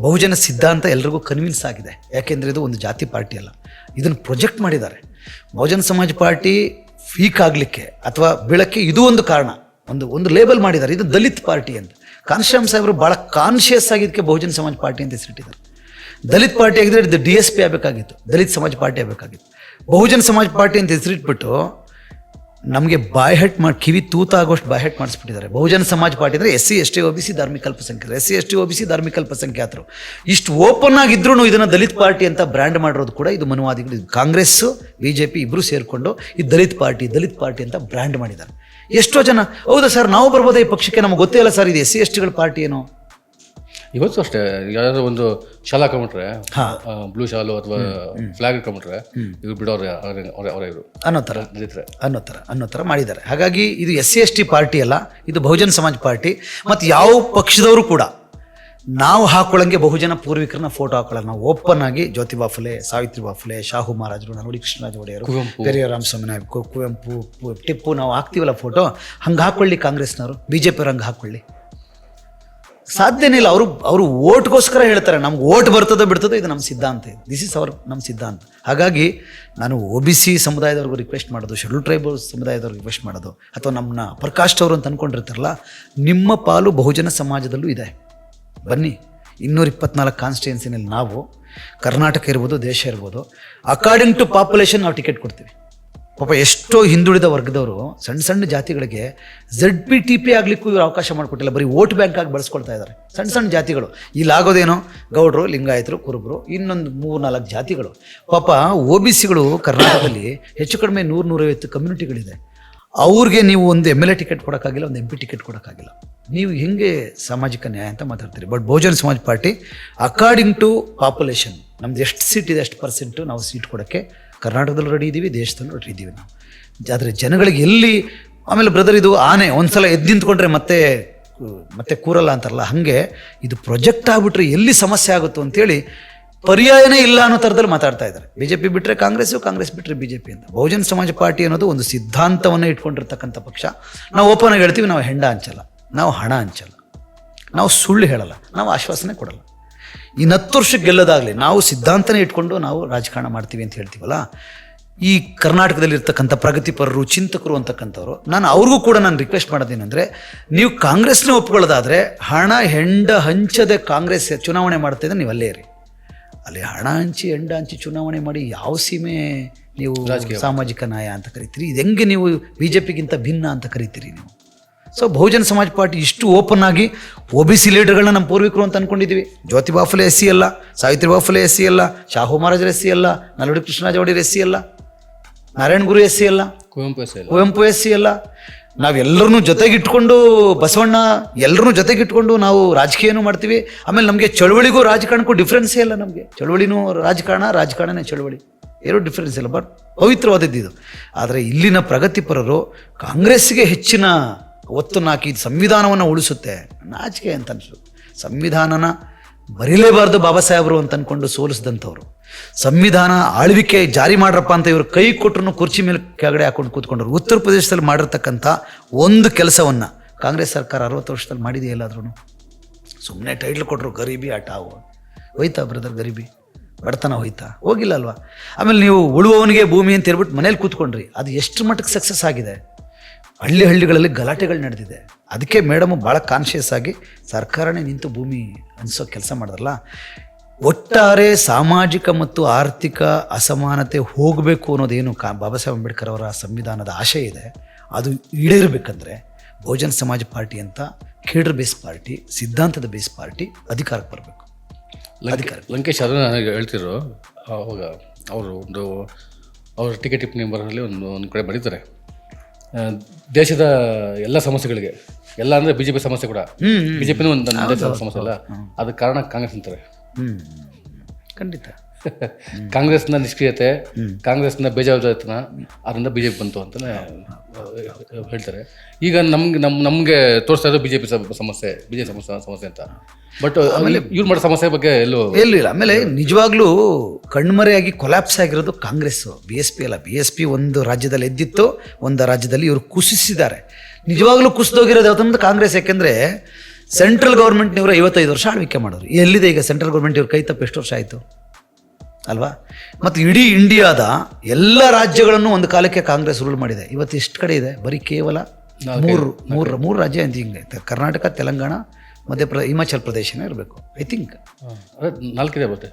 A: ಬಹುಜನ ಸಿದ್ಧಾಂತ ಎಲ್ರಿಗೂ ಕನ್ವಿನ್ಸ್ ಆಗಿದೆ. ಯಾಕೆಂದರೆ ಇದು ಒಂದು ಜಾತಿ ಪಾರ್ಟಿ ಅಲ್ಲ, ಇದನ್ನು ಪ್ರೊಜೆಕ್ಟ್ ಮಾಡಿದ್ದಾರೆ. ಬಹುಜನ ಸಮಾಜ್ ಪಾರ್ಟಿ ವೀಕ್ ಆಗಲಿಕ್ಕೆ ಅಥವಾ ಬೀಳಕ್ಕೆ ಇದು ಒಂದು ಕಾರಣ. ಒಂದು ಲೇಬಲ್ ಮಾಡಿದ್ದಾರೆ, ಇದು ದಲಿತ್ ಪಾರ್ಟಿ ಅಂತ. ಕಾನ್ಶಿರಾಮ್ ಸಾಹೇಬರು ಭಾಳ ಕಾನ್ಷಿಯಸ್ ಆಗಿದ್ದಕ್ಕೆ ಬಹುಜನ ಸಮಾಜ್ ಪಾರ್ಟಿ ಅಂತ ಹೆಸರಿಟ್ಟಿದ್ದಾರೆ. ದಲಿತ್ ಪಾರ್ಟಿ ಆಗಿದ್ರೆ ಇದು DSP ಆಗಬೇಕಾಗಿತ್ತು, ದಲಿತ್ ಸಮಾಜ್ ಪಾರ್ಟಿ ಆಗಬೇಕಾಗಿತ್ತು. ಬಹುಜನ ಸಮಾಜ್ ಪಾರ್ಟಿ ಅಂತ ಹೆಸರಿಟ್ಬಿಟ್ಟು ನಮಗೆ ಬಾಯ್ಹೆಟ್ ಮಾಡಿ, ಕಿವಿ ತೂತಾಗೋಷ್ಟು ಬಾಯ್ಹೆಟ್ ಮಾಡಿಸ್ಬಿಟ್ಟಿದ್ದಾರೆ. ಬಹುಜನ ಸಮಾಜ್ ಪಾರ್ಟಿ ಅಂದರೆ SC ST OBC ಧಾರ್ಮಿಕ ಅಲ್ಪಸಂಖ್ಯಾತರು, SC ST OBC ಧಾರ್ಮಿಕ ಅಲ್ಪಸಂಖ್ಯಾತರು. ಇಷ್ಟು ಓಪನ್ ಆಗಿದ್ರೂ ಇದನ್ನು ದಲಿತ್ ಪಾರ್ಟಿ ಅಂತ ಬ್ರ್ಯಾಂಡ್ ಮಾಡಿರೋದು ಕೂಡ ಇದು ಮನುವಾದಿಗಳು. ಕಾಂಗ್ರೆಸ್ಸು BJP ಇಬ್ಬರು ಸೇರಿಕೊಂಡು ಈ ದಲಿತ್ ಪಾರ್ಟಿ ಅಂತ ಬ್ರ್ಯಾಂಡ್ ಮಾಡಿದ್ದಾರೆ. ಎಷ್ಟೋ ಜನ, ಹೌದಾ ಸರ್ ನಾವು ಬರ್ಬೋದಾ ಈ ಪಕ್ಷಕ್ಕೆ, ನಮ್ಗೆ ಗೊತ್ತೇ ಇಲ್ಲ ಸರ್ ಇದು SC STಗಳ ಪಾರ್ಟಿ ಏನೋ.
B: ಇವತ್ತು ಅಷ್ಟೇ, ಯಾರಾದ್ರೂ ಒಂದು ಶಾಲ ಹಾಕೊಂಬಿಟ್ರೆ, ಬ್ಲೂ ಶಾಲು ಅಥವಾ ಫ್ಲಾಗ್ ಹಾಕೊಂಬಿಟ್ರೆ ಇವ್ರು ಬಿಡೋರು ಅವರೇ ಇವರು
A: ಅನ್ನೋ ಥರ ಮಾಡಿದ್ದಾರೆ. ಹಾಗಾಗಿ ಇದು SC ST ಪಾರ್ಟಿ ಅಲ್ಲ, ಇದು ಬಹುಜನ ಸಮಾಜ್ ಪಾರ್ಟಿ. ಮತ್ತು ಯಾವ ಪಕ್ಷದವರು ಕೂಡ ನಾವು ಹಾಕೊಳ್ಳಂಗೆ ಬಹುಜನ ಪೂರ್ವಿಕರನ್ನ ಫೋಟೋ ಹಾಕೊಳ್ಳಲ್ಲ. ನಾವು ಓಪನ್ ಆಗಿ ಜ್ಯೋತಿಬಾ ಫುಲೆ, ಸಾವಿತ್ರಿಬಾ ಫುಲೆ, ಶಾಹು ಮಹಾರಾಜರು, ನಾಲ್ವಡಿ ಕೃಷ್ಣರಾಜ ಒಡೆಯರು, ಪೆರಿಯಾರ್ ರಾಮಸ್ವಾಮಿ, ಕುವೆಂಪು, ಟಿಪ್ಪು, ನಾವು ಹಾಕ್ತೀವಲ್ಲ ಫೋಟೋ, ಹಂಗೆ ಹಾಕೊಳ್ಳಿ ಕಾಂಗ್ರೆಸ್ನವರು, BJP ಅವ್ರು ಹಂಗೆ ಹಾಕೊಳ್ಳಿ. ಸಾಧ್ಯನೇ ಇಲ್ಲ. ಅವರು ಓಟ್ಗೋಸ್ಕರ ಹೇಳ್ತಾರೆ, ನಮ್ಗೆ ಓಟ್ ಬರ್ತದೋ ಬಿಡ್ತದೋ, ಇದು ನಮ್ಮ ಸಿದ್ಧಾಂತ, ಇದು ದಿಸ್ ಇಸ್ ನಮ್ಮ ಸಿದ್ಧಾಂತ. ಹಾಗಾಗಿ ನಾನು OBC ಸಮುದಾಯದವ್ರಿಗೂ ರಿಕ್ವೆಸ್ಟ್ ಮಾಡೋದು, ಶೆಡ್ಯೂಲ್ ಟ್ರೈಬಲ್ ಸಮುದಾಯದವ್ರಿಗೆ ರಿಕ್ವೆಸ್ಟ್ ಮಾಡೋದು, ಅಥವಾ ನಮ್ಮನ್ನ ಪ್ರಕಾಶ್ ಅವರು ಅಂತ ಅಂದ್ಕೊಂಡಿರ್ತಾರಲ್ಲ, ನಿಮ್ಮ ಪಾಲು ಬಹುಜನ ಸಮಾಜದಲ್ಲೂ ಇದೆ. ಬನ್ನಿ, 224 ಕಾನ್ಸ್ಟಿಟ್ಯೂನ್ಸಿನಲ್ಲಿ ನಾವು, ಕರ್ನಾಟಕ ಇರ್ಬೋದು, ದೇಶ ಇರ್ಬೋದು, ಅಕಾರ್ಡಿಂಗ್ ಟು ಪಾಪ್ಯುಲೇಷನ್ ನಾವು ಟಿಕೆಟ್ ಕೊಡ್ತೀವಿ. ಪಾಪ ಎಷ್ಟೋ ಹಿಂದುಳಿದ ವರ್ಗದವರು, ಸಣ್ಣ ಜಾತಿಗಳಿಗೆ ZPTP ಆಗಲಿಕ್ಕೂ ಇವರು ಅವಕಾಶ ಮಾಡಿಕೊಟ್ಟಿಲ್ಲ. ಬರೀ ವೋಟ್ ಬ್ಯಾಂಕ್ ಆಗಿ ಬಳಸ್ಕೊಳ್ತಾ ಇದ್ದಾರೆ ಸಣ್ಣ ಜಾತಿಗಳು. ಇಲ್ಲಾಗೋದೇನೋ ಗೌಡರು, ಲಿಂಗಾಯತರು, ಕುರುಬರು, ಇನ್ನೊಂದು 3-4 ಜಾತಿಗಳು. ಪಾಪ OBCಗಳು ಕರ್ನಾಟಕದಲ್ಲಿ ಹೆಚ್ಚು ಕಡಿಮೆ 100-150 ಕಮ್ಯುನಿಟಿಗಳಿದೆ. ಅವ್ರಿಗೆ ನೀವು ಒಂದು MLA ಟಿಕೆಟ್ ಕೊಡೋಕ್ಕಾಗಿಲ್ಲ, ಒಂದು MP ಟಿಕೆಟ್ ಕೊಡೋಕ್ಕಾಗಿಲ್ಲ. ನೀವು ಹೆಂಗೆ ಸಾಮಾಜಿಕ ನ್ಯಾಯ ಅಂತ ಮಾತಾಡ್ತೀರಿ? But Bahujan Samaj party according to population ನಮ್ದು ಎಷ್ಟು ಸೀಟ್ ಇದೆ ಅಷ್ಟು ಪರ್ಸೆಂಟು ನಾವು ಸೀಟ್ ಕೊಡೋಕ್ಕೆ ಕರ್ನಾಟಕದಲ್ಲಿ ರೆಡಿ ಇದ್ದೀವಿ, ದೇಶದಲ್ಲೂ ರೆಡಿ ಇದ್ದೀವಿ ನಾವು. ಆದರೆ ಜನಗಳಿಗೆ ಎಲ್ಲಿ, ಆಮೇಲೆ ಬ್ರದರ್ ಇದು ಆನೆ ಒಂದ್ಸಲ ಎದ್ದು ನಿಂತ್ಕೊಂಡ್ರೆ ಮತ್ತೆ ಕೂರಲ್ಲ ಅಂತಾರಲ್ಲ, ಹಾಗೆ ಇದು ಪ್ರೊಜೆಕ್ಟ್ ಆಗಿಬಿಟ್ರೆ ಎಲ್ಲಿ ಸಮಸ್ಯೆ ಆಗುತ್ತೋ ಅಂತೇಳಿ ಪರ್ಯಾಯನೇ ಇಲ್ಲ ಅನ್ನೋ ಥರದಲ್ಲಿ ಮಾತಾಡ್ತಾ ಇದ್ದಾರೆ. BJP ಬಿಟ್ಟರೆ ಕಾಂಗ್ರೆಸ್ಸು, ಕಾಂಗ್ರೆಸ್ ಬಿಟ್ಟರೆ BJP ಅಂತ. ಬಹುಜನ ಸಮಾಜ ಪಾರ್ಟಿ ಅನ್ನೋದು ಒಂದು ಸಿದ್ಧಾಂತವನ್ನು ಇಟ್ಕೊಂಡಿರ್ತಕ್ಕಂಥ ಪಕ್ಷ. ನಾವು ಓಪನ್ ಆಗಿ ಹೇಳ್ತೀವಿ, ನಾವು ಹೆಂಡ ಹಂಚಲ್ಲ, ನಾವು ಹಣ ಹಂಚಲ್ಲ, ನಾವು ಸುಳ್ಳು ಹೇಳಲ್ಲ, ನಾವು ಆಶ್ವಾಸನೆ ಕೊಡಲ್ಲ. ಇನ್ನು 10 ವರ್ಷಕ್ಕೆ ಗೆಲ್ಲೋದಾಗಲಿ ನಾವು ಸಿದ್ಧಾಂತನೇ ಇಟ್ಕೊಂಡು ನಾವು ರಾಜಕಾರಣ ಮಾಡ್ತೀವಿ ಅಂತ ಹೇಳ್ತೀವಲ್ಲ. ಈ ಕರ್ನಾಟಕದಲ್ಲಿರ್ತಕ್ಕಂಥ ಪ್ರಗತಿಪರರು, ಚಿಂತಕರು ಅಂತಕ್ಕಂಥವ್ರು, ನಾನು ಅವ್ರಿಗೂ ಕೂಡ ನಾನು ರಿಕ್ವೆಸ್ಟ್ ಮಾಡೋದೇನೆಂದರೆ, ನೀವು ಕಾಂಗ್ರೆಸ್ನೇ ಒಪ್ಕೊಳ್ಳೋದಾದರೆ ಹಣ ಹೆಂಡ ಹಂಚದೆ ಕಾಂಗ್ರೆಸ್ ಚುನಾವಣೆ ಮಾಡ್ತಾಯಿದ್ರೆ ನೀವು ಅಲ್ಲೇ ಇರಿ. ಅಲ್ಲಿ ಹಣ ಹಂಚಿ ಹೆಂಡ ಹಂಚಿ ಚುನಾವಣೆ ಮಾಡಿ ಯಾವ ಸೀಮೆ ನೀವು ಸಾಮಾಜಿಕ ನ್ಯಾಯ ಅಂತ ಕರಿತೀರಿ? ಇದು ಹೆಂಗೆ ನೀವು BJPಗಿಂತ ಭಿನ್ನ ಅಂತ ಕರಿತೀರಿ ನೀವು? ಸೊ ಬಹುಜನ ಸಮಾಜ್ ಪಾರ್ಟಿ ಇಷ್ಟು ಓಪನ್ ಆಗಿ OBC ಲೀಡರ್ಗಳನ್ನ ನಮ್ಮ ಪೂರ್ವಿಕರು ಅಂತ ಅಂದ್ಕೊಂಡಿದ್ದೀವಿ. ಜ್ಯೋತಿಬಾ ಫುಲೆ SC ಅಲ್ಲ, ಸಾವಿತ್ರಿಬಾ ಫುಲೆ SC ಅಲ್ಲ, ಶಾಹು ಮಹಾರಾಜರ SC ಅಲ್ಲ, ನಾಲ್ವಡಿ ಕೃಷ್ಣರಾಜ ಒಡೆಯರ್ SC ಅಲ್ಲ, ನಾರಾಯಣ ಗುರು SC ಅಲ್ಲ, ಕುವೆಂಪು SC ಅಲ್ಲ. ನಾವೆಲ್ಲರನ್ನೂ ಜೊತೆಗಿಟ್ಕೊಂಡು, ಬಸವಣ್ಣ ಎಲ್ಲರನ್ನೂ ಜೊತೆಗಿಟ್ಕೊಂಡು ನಾವು ರಾಜಕೀಯನೂ ಮಾಡ್ತೀವಿ. ಆಮೇಲೆ ನಮಗೆ ಚಳವಳಿಗೂ ರಾಜಕಾರಣಕ್ಕೂ ಡಿಫ್ರೆನ್ಸೇ ಇಲ್ಲ. ನಮಗೆ ಚಳವಳಿನೂ ರಾಜಕಾರಣನೇ ಚಳವಳಿ, ಏನೂ ಡಿಫ್ರೆನ್ಸ್ ಇಲ್ಲ. ಬಟ್ ಪವಿತ್ರವಾದದ್ದು. ಆದರೆ ಇಲ್ಲಿನ ಪ್ರಗತಿಪರರು ಕಾಂಗ್ರೆಸ್ಗೆ ಹೆಚ್ಚಿನ ಒತ್ತನ್ನು ಹಾಕಿ ಸಂವಿಧಾನವನ್ನು ಉಳಿಸುತ್ತೆ, ನಾಚಿಕೆ ಅಂತ ಅನಿಸು. ಸಂವಿಧಾನನ ಬರೀಲೇಬಾರ್ದು ಬಾಬಾ ಸಾಹೇಬರು ಅಂತ ಅಂದ್ಕೊಂಡು ಸೋಲಿಸಿದಂಥವ್ರು. ಸಂವಿಧಾನ ಆಳ್ವಿಕೆ ಜಾರಿ ಮಾಡ್ರಪ್ಪ ಅಂತ ಇವರು ಕೈ ಕೊಟ್ಟರು ಕುರ್ಚಿ ಮೇಲೆ ಕೆಳಗಡೆ ಹಾಕೊಂಡು ಕೂತ್ಕೊಂಡ್ರು. ಉತ್ತರ ಪ್ರದೇಶದಲ್ಲಿ ಮಾಡಿರ್ತಕ್ಕಂಥ ಒಂದು ಕೆಲಸವನ್ನು ಕಾಂಗ್ರೆಸ್ ಸರ್ಕಾರ 60 ವರ್ಷದಲ್ಲಿ ಮಾಡಿದೆಯಾ ಎಲ್ಲಾದ್ರೂ? ಸುಮ್ಮನೆ ಟೈಟ್ಲ್ ಕೊಟ್ಟರು, ಗರೀಬಿ ಹಟಾವು. ಹೋಯ್ತಾ ಬ್ರದರ್ ಗರೀಬಿ? ಬಡತನ ಹೋಯ್ತಾ? ಹೋಗಿಲ್ಲ ಅಲ್ವಾ? ಆಮೇಲೆ ನೀವು ಉಳುವವನಿಗೆ ಭೂಮಿ ಅಂತ ಹೇಳ್ಬಿಟ್ಟು ಮನೇಲಿ ಕೂತ್ಕೊಂಡ್ರಿ. ಅದು ಎಷ್ಟು ಮಟ್ಟಕ್ಕೆ ಸಕ್ಸಸ್ ಆಗಿದೆ? ಹಳ್ಳಿಗಳಲ್ಲಿ ಗಲಾಟೆಗಳು ನಡೆದಿದೆ. ಅದಕ್ಕೆ ಮೇಡಮು ಭಾಳ ಕಾನ್ಷಿಯಸ್ ಆಗಿ ಸರ್ಕಾರನೇ ನಿಂತು ಭೂಮಿ ಅನಿಸೋ ಕೆಲಸ ಮಾಡಿದ್ರಲ್ಲ. ಒಟ್ಟಾರೆ ಸಾಮಾಜಿಕ ಮತ್ತು ಆರ್ಥಿಕ ಅಸಮಾನತೆ ಹೋಗಬೇಕು ಅನ್ನೋದೇನು ಬಾಬಾ ಸಾಹೇಬ್ ಅಂಬೇಡ್ಕರ್ ಅವರ ಸಂವಿಧಾನದ ಆಶಯ ಇದೆ, ಅದು ಈಡೇರಬೇಕಂದ್ರೆ ಬಹುಜನ ಸಮಾಜ ಪಾರ್ಟಿ ಅಂತ ಕೇಡರ್ ಬೇಸ್ ಪಾರ್ಟಿ, ಸಿದ್ಧಾಂತದ ಬೇಸ್ ಪಾರ್ಟಿ ಅಧಿಕಾರಕ್ಕೆ ಬರಬೇಕು.
B: ಲಂಕೇಶ್ ಅದನ್ನು ನನಗೆ ಹೇಳ್ತಿರೋ, ಅವಾಗ ಅವರು ಅವ್ರ ಟಿಕೆಟ್ ಟಿಪ್ಪಣಿ ಬರೋಲ್ಲಿ ಒಂದು ಕಡೆ ಬರೀತಾರೆ, ದೇಶದ ಎಲ್ಲ ಸಮಸ್ಯೆಗಳಿಗೆ, ಎಲ್ಲ ಅಂದರೆ ಬಿ ಜೆ ಪಿ ಸಮಸ್ಯೆ ಕೂಡ, ಬಿ ಜೆ ಪಿನೂ ಒಂದು ಸಮಸ್ಯೆ ಅಲ್ಲ, ಅದಕ್ಕೆ ಕಾರಣ ಕಾಂಗ್ರೆಸ್ ಅಂತಾರೆ.
A: ಖಂಡಿತ
B: ಕಾಂಗ್ರೆಸ್ನ ನಿಷ್ಕ್ರಿಯತೆ, ಕಾಂಗ್ರೆಸ್ನ ಬೇಜವಾಬ್ದಾರಿತನ, ಅದರಿಂದ ಬಿ ಜೆ ಪಿ ಬಂತು ಅಂತಲೇ ಹೇಳ್ತಾರೆ. ಈಗ ನಮಗೆ ತೋರಿಸ್ತಾ ಇರೋದು ಬಿ ಜೆ ಪಿ ಸಮಸ್ಯೆ, ಬಿ ಜೆ ಪಿ ಸಮಸ್ಯೆ ಅಂತ. ಬಟ್ ಆಮೇಲೆ ಇವ್ರು ಮಾಡೋ ಸಮಸ್ಯೆ ಬಗ್ಗೆ ಎಲ್ಲೂ
A: ಇಲ್ಲ. ಆಮೇಲೆ ನಿಜವಾಗ್ಲೂ ಕಣ್ಮರೆಯಾಗಿ ಕೊಲ್ಯಾಪ್ಸ್ ಆಗಿರೋದು ಕಾಂಗ್ರೆಸ್ಸು, ಬಿ ಎಸ್ ಪಿ ಅಲ್ಲ. ಬಿ ಎಸ್ ಪಿ ಒಂದು ರಾಜ್ಯದಲ್ಲಿ ಎದ್ದಿತ್ತು, ಒಂದು ರಾಜ್ಯದಲ್ಲಿ ಇವರು ಕುಸಿಸಿದ್ದಾರೆ. ನಿಜವಾಗ್ಲೂ ಕುಸಿದೋಗಿರೋದು ಯಾವ್ದಂದ್ರೆ ಕಾಂಗ್ರೆಸ್. ಯಾಕೆಂದರೆ ಸೆಂಟ್ರಲ್ ಗೌರ್ಮೆಂಟ್ನವರು 55 ವರ್ಷ ಆಳ್ವಿಕೆ ಮಾಡೋರು. ಎಲ್ಲಿದೆ ಈಗ ಸೆಂಟ್ರಲ್ ಗೌರ್ಮೆಂಟ್? ಇವ್ರ ಕೈ ತಪ್ಪು ಎಷ್ಟು ವರ್ಷ ಆಯಿತು ಅಲ್ವಾ? ಮತ್ತು ಇಡೀ ಇಂಡಿಯಾದ ಎಲ್ಲ ರಾಜ್ಯಗಳನ್ನು ಒಂದು ಕಾಲಕ್ಕೆ ಕಾಂಗ್ರೆಸ್ ರೂಲ್ ಮಾಡಿದೆ. ಇವತ್ತು ಎಷ್ಟು ಕಡೆ ಇದೆ? ಬರೀ ಕೇವಲ ಮೂರು ರಾಜ್ಯ ಅಂತ ಹಿಂಗೆ, ಕರ್ನಾಟಕ, ತೆಲಂಗಾಣ, ಹಿಮಾಚಲ್ ಪ್ರದೇಶನೇ ಇರಬೇಕು. ಐ ಥಿಂಕ್ 4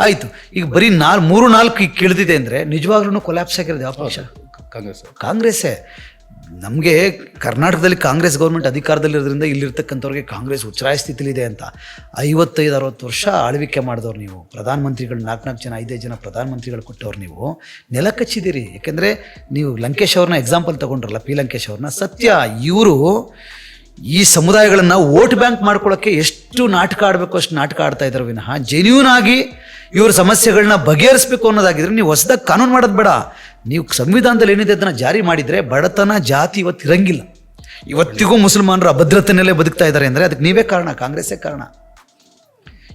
A: ಆಯಿತು. ಈಗ ಬರೀ 3-4 ಈಗ ಕೇಳಿದಿದೆ ಅಂದರೆ ನಿಜವಾಗ್ಲೂ ಕೊಲ್ಯಾಪ್ಸ್ ಆಗಿರೋದು ಯಾವ ಪಕ್ಷ? ಕಾಂಗ್ರೆಸ್ಸೇ. ನಮಗೆ ಕರ್ನಾಟಕದಲ್ಲಿ ಕಾಂಗ್ರೆಸ್ ಗೌರ್ಮೆಂಟ್ ಅಧಿಕಾರದಲ್ಲಿರೋದ್ರಿಂದ ಇಲ್ಲಿರ್ತಕ್ಕಂಥವ್ರಿಗೆ ಕಾಂಗ್ರೆಸ್ ಉಚ್ಚರಾಯ ಸ್ಥಿತಿಲಿದೆ ಅಂತ. 55-60 ವರ್ಷ ಆಳ್ವಿಕೆ ಮಾಡಿದವ್ರು ನೀವು, ಪ್ರಧಾನಮಂತ್ರಿಗಳು 4 ಜನ 5 ಜನ ಪ್ರಧಾನಮಂತ್ರಿಗಳು ಕೊಟ್ಟವ್ರು ನೀವು ನೆಲ ಕಚ್ಚಿದ್ದೀರಿ. ಯಾಕೆಂದರೆ ನೀವು ಲಂಕೇಶ್ ಅವ್ರನ್ನ ಎಕ್ಸಾಂಪಲ್ ತೊಗೊಂಡ್ರಲ್ಲ, ಪಿ ಲಂಕೇಶ್ ಅವ್ರನ್ನ. ಸತ್ಯ, ಇವರು ಈ ಸಮುದಾಯಗಳನ್ನು ವೋಟ್ ಬ್ಯಾಂಕ್ ಮಾಡ್ಕೊಳ್ಳೋಕ್ಕೆ ಎಷ್ಟು ನಾಟಕ ಆಡಬೇಕು ಅಷ್ಟು ನಾಟಕ ಆಡ್ತಾ ಇದ್ದಾರೆ ವಿನಃ ಜೆನ್ಯೂನ್ ಆಗಿ ಇವ್ರ ಸಮಸ್ಯೆಗಳನ್ನ ಬಗೆಹರಿಸಬೇಕು ಅನ್ನೋದಾಗಿದ್ರೆ ನೀವು ಹೊಸದಾಗಿ ಕಾನೂನು ಮಾಡೋದು ಬೇಡ. ನೀವು ಸಂವಿಧಾನದಲ್ಲಿ ಏನಿದೆ ಅದನ್ನು ಜಾರಿ ಮಾಡಿದರೆ ಬಡತನ ಜಾತಿ ಇವತ್ತು ಇರಂಗಿಲ್ಲ. ಇವತ್ತಿಗೂ ಮುಸಲ್ಮಾನರು ಅಭದ್ರತೆಯಲ್ಲೇ ಬದುಕ್ತಾ ಇದ್ದಾರೆ ಅಂದರೆ ಅದಕ್ಕೆ ನೀವೇ ಕಾರಣ, ಕಾಂಗ್ರೆಸ್ಸೇ ಕಾರಣ.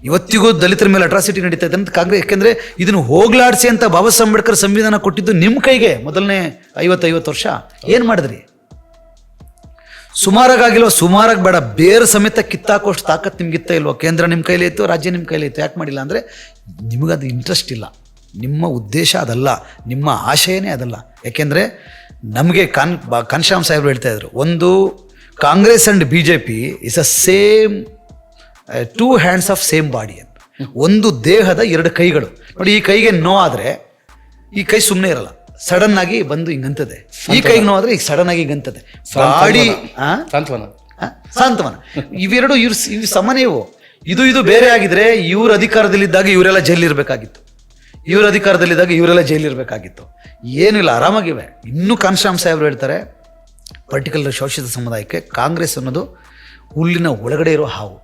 A: ಇವತ್ತಿಗೂ ದಲಿತರ ಮೇಲೆ ಅಟ್ರಾಸಿಟಿ ನಡೀತಾ ಇದೆ ಅಂತ ಕಾಂಗ್ರೆಸ್. ಯಾಕೆಂದರೆ ಇದನ್ನು ಹೋಗ್ಲಾಡಿಸಿ ಅಂತ ಬಾಬಾ ಸಾಹೇಬ್ ಅಂಬೇಡ್ಕರ್ ಸಂವಿಧಾನ ಕೊಟ್ಟಿದ್ದು ನಿಮ್ಮ ಕೈಗೆ ಮೊದಲನೇ 50 ವರ್ಷ. ಏನು ಮಾಡಿದ್ರಿ? ಸುಮಾರಾಗಿ ಬೇಡ, ಬೇರೆ ಸಮೇತ ಕಿತ್ತಾಕೋಷ್ಟು ತಾಕತ್ತು ನಿಮ್ಗಿತ್ತ ಇಲ್ವೋ? ಕೇಂದ್ರ ನಿಮ್ಮ ಕೈಲಿ ಇತ್ತು, ರಾಜ್ಯ ನಿಮ್ಮ ಕೈಲಿ ಇತ್ತು. ಯಾಕೆ ಮಾಡಿಲ್ಲ ಅಂದರೆ ನಿಮಗದು ಇಂಟ್ರೆಸ್ಟ್ ಇಲ್ಲ, ನಿಮ್ಮ ಉದ್ದೇಶ ಅದಲ್ಲ, ನಿಮ್ಮ ಆಶಯನೇ ಅದಲ್ಲ. ಯಾಕೆಂದರೆ ನಮಗೆ ಕಾನ್ಶ್ಯಾಮ್ ಸಾಹೇಬರು ಹೇಳ್ತಾ ಇದ್ರು, ಒಂದು Congress and B J P is a same 2 hands of same body ಅಂತ. ಒಂದು ದೇಹದ 2 ಕೈಗಳು. ನೋಡಿ, ಈ ಕೈಗೆ ನೋವಾದರೆ ಈ ಕೈ ಸುಮ್ಮನೆ ಇರಲ್ಲ, ಸಡನ್ ಆಗಿ ಬಂದು ಹಿಂಗಂತದೆ. ಈ ಕೈಗೆ ನೋವಾದ್ರೆ ಈಗ ಸಡನ್ ಆಗಿ ಹಿಂಗಂತದೆ. ಬಾಡಿ ಸಾಂತ್ವನ. ಇವೆರಡು ಇವು ಸಮಾನ. ಇದು ಬೇರೆ ಆಗಿದ್ರೆ ಇವ್ರ ಅಧಿಕಾರದಲ್ಲಿದ್ದಾಗ ಇವರೆಲ್ಲ ಜೈಲಿರ್ಬೇಕಾಗಿತ್ತು, ಇವ್ರ ಅಧಿಕಾರದಲ್ಲಿದ್ದಾಗ ಇವರೆಲ್ಲ ಜೈಲಿರ್ಬೇಕಾಗಿತ್ತು. ಏನಿಲ್ಲ, ಆರಾಮಾಗಿವೆ. ಇನ್ನೂ ಕಾನ್ಶ್ಯಾಮ್ ಸಾಹೇಬ್ರು ಹೇಳ್ತಾರೆ, ಪರ್ಟಿಕ್ಯುಲರ್ ಶೋಷಿತ ಸಮುದಾಯಕ್ಕೆ ಕಾಂಗ್ರೆಸ್ ಅನ್ನೋದು ಹುಲ್ಲಿನ ಒಳಗಡೆ ಇರೋ ಹಾವು,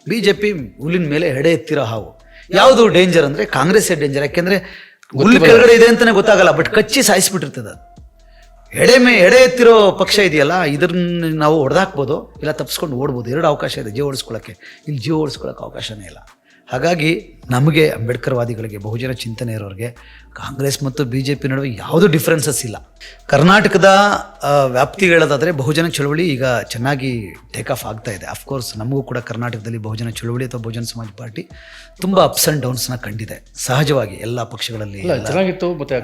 A: ಬಿ ಜೆ ಪಿ ಹುಲ್ಲಿನ ಮೇಲೆ ಎಡೆ ಎತ್ತಿರೋ ಹಾವು. ಯಾವುದು ಡೇಂಜರ್ ಅಂದರೆ ಕಾಂಗ್ರೆಸ್ಸೇ ಡೇಂಜರ್. ಯಾಕೆಂದರೆ ಹುಲ್ಲು ಕೆಳಗಡೆ ಇದೆ ಅಂತಲೇ ಗೊತ್ತಾಗಲ್ಲ, ಬಟ್ ಕಚ್ಚಿ ಸಾಯಿಸ್ಬಿಟ್ಟಿರ್ತದೆ. ಎಡೆ ಎತ್ತಿರೋ ಪಕ್ಷ ಇದೆಯಲ್ಲ, ಇದನ್ನ ನಾವು ಹೊಡೆದಾಕ್ಬೋದು, ಇಲ್ಲ ತಪ್ಪಿಸ್ಕೊಂಡು ಓಡ್ಬೋದು. 2 ಅವಕಾಶ ಇದೆ ಜೀವ ಓಡಿಸ್ಕೊಳ್ಳೋಕ್ಕೆ. ಇಲ್ಲಿ ಜೀವ ಓಡಿಸ್ಕೊಳ್ಳೋಕೆ ಅವಕಾಶನೇ ಇಲ್ಲ. ಹಾಗಾಗಿ ನಮಗೆ ಅಂಬೇಡ್ಕರ್ವಾದಿಗಳಿಗೆ, ಬಹುಜನ ಚಿಂತನೆ ಇರೋರಿಗೆ ಕಾಂಗ್ರೆಸ್ ಮತ್ತು ಬಿ ಜೆ ಪಿ ನಡುವೆ ಯಾವುದೂ ಡಿಫ್ರೆನ್ಸಸ್ ಇಲ್ಲ. ಕರ್ನಾಟಕದ ವ್ಯಾಪ್ತಿ ಹೇಳೋದಾದರೆ ಬಹುಜನ ಚಳವಳಿ ಈಗ ಚೆನ್ನಾಗಿ ಟೇಕ್ ಆಫ್ ಆಗ್ತಾ ಇದೆ. ಅಫ್ಕೋರ್ಸ್ ನಮಗೂ ಕೂಡ ಕರ್ನಾಟಕದಲ್ಲಿ ಬಹುಜನ ಚಳವಳಿ ಅಥವಾ ಬಹುಜನ ಸಮಾಜ ಪಾರ್ಟಿ ತುಂಬ ಅಪ್ಸ್ ಆ್ಯಂಡ್ ಡೌನ್ಸ್ನ ಕಂಡಿದೆ. ಸಹಜವಾಗಿ ಎಲ್ಲ ಪಕ್ಷಗಳಲ್ಲಿ
B: ಚೆನ್ನಾಗಿತ್ತು. ಮತ್ತು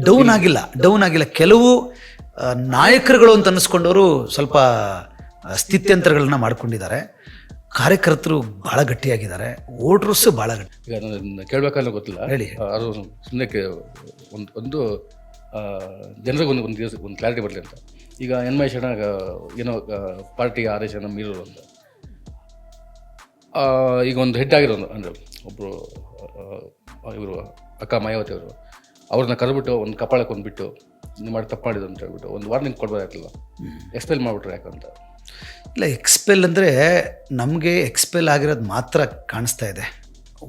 A: ಡೌನ್ ಆಗಿಲ್ಲ. ಕೆಲವು ನಾಯಕರುಗಳು ಅಂತ ಅನ್ನಿಸ್ಕೊಂಡವರು ಸ್ವಲ್ಪ ಸ್ಥಿತ್ಯಂತರಗಳನ್ನ ಮಾಡ್ಕೊಂಡಿದ್ದಾರೆ. ಕಾರ್ಯಕರ್ತರು ಭಾಳ ಗಟ್ಟಿಯಾಗಿದ್ದಾರೆ, ವೋಟ್ರಸ್ ಭಾಳ ಗಟ್ಟಿ.
B: ಈಗ ನಾನು ಕೇಳಬೇಕನ್ನೋ ಗೊತ್ತಿಲ್ಲ,
A: ಹೇಳಿ.
B: ಅದು ಸುಮ್ಮನೆ ಒಂದು ಜನರಿಗೆ ಒಂದು ಕ್ಲಾರಿಟಿ ಬರಲಿ ಅಂತ. ಈಗ ಎನ್ ಮಹೇಶಣ್ಣ ಏನೋ ಪಾರ್ಟಿ ಆದೇಶನ ಮೀರೋರು ಅಂತ, ಈಗ ಒಂದು ಹೆಡ್ ಆಗಿರೋದು ಅಂದರೆ ಒಬ್ಬರು ಇವರು ಅಕ್ಕ ಮಾಯಾವತಿ ಅವರು, ಅವ್ರನ್ನ ಕರೆದ್ಬಿಟ್ಟು ಒಂದು ಕಪಾಳಕ್ಕೆ ಒಂದ್ಬಿಟ್ಟು ನೀವು ಮಾಡಿ ತಪ್ಪು ಮಾಡಿದ್ದು ಅಂತ ಹೇಳ್ಬಿಟ್ಟು ಒಂದು ವಾರ್ನಿಂಗ್ ಕೊಡ್ಬೋದಾಗಿಲ್ಲ. ಎಕ್ಸ್ಪೆಲ್ ಮಾಡಿಬಿಟ್ರೆ ಯಾಕಂತ.
A: ಇಲ್ಲ, ಎಕ್ಸ್ಪೆಲ್ ಅಂದರೆ ನಮಗೆ ಎಕ್ಸ್ಪೆಲ್ ಆಗಿರೋದು ಮಾತ್ರ ಕಾಣಿಸ್ತಾ ಇದೆ.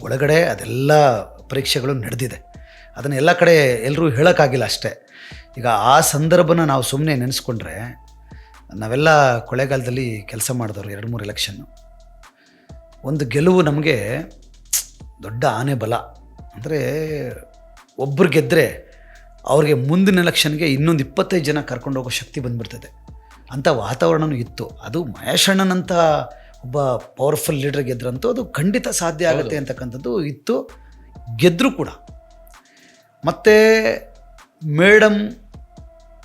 A: ಒಳಗಡೆ ಅದೆಲ್ಲ ಪರೀಕ್ಷೆಗಳು ನಡೆದಿದೆ. ಅದನ್ನು ಎಲ್ಲ ಕಡೆ ಎಲ್ಲರೂ ಹೇಳೋಕ್ಕಾಗಿಲ್ಲ ಅಷ್ಟೇ. ಈಗ ಆ ಸಂದರ್ಭನ ನಾವು ಸುಮ್ಮನೆ ನೆನೆಸ್ಕೊಂಡ್ರೆ, ನಾವೆಲ್ಲ ಕೊಳ್ಳೇಗಾಲದಲ್ಲಿ ಕೆಲಸ ಮಾಡಿದವರು 2-3 ಎಲೆಕ್ಷನ್ನು. ಒಂದು ಗೆಲುವು ನಮಗೆ ದೊಡ್ಡ ಆನೆ ಬಲ. ಅಂದರೆ ಒಬ್ಬರು ಗೆದ್ದರೆ ಅವ್ರಿಗೆ ಮುಂದಿನ ಎಲೆಕ್ಷನ್ಗೆ ಇನ್ನೊಂದು 25 ಜನ ಕರ್ಕೊಂಡು ಹೋಗೋ ಶಕ್ತಿ ಬಂದ್ಬಿಡ್ತದೆ ಅಂಥ ವಾತಾವರಣವೂ ಇತ್ತು. ಅದು ಮಹೇಶ್ ಅಣ್ಣನಂಥ ಒಬ್ಬ ಪವರ್ಫುಲ್ ಲೀಡರ್ ಗೆದ್ರಂತೂ ಅದು ಖಂಡಿತ ಸಾಧ್ಯ ಆಗುತ್ತೆ ಅಂತಕ್ಕಂಥದ್ದು ಇತ್ತು, ಗೆದ್ದರು ಕೂಡ. ಮತ್ತು ಮೇಡಮ್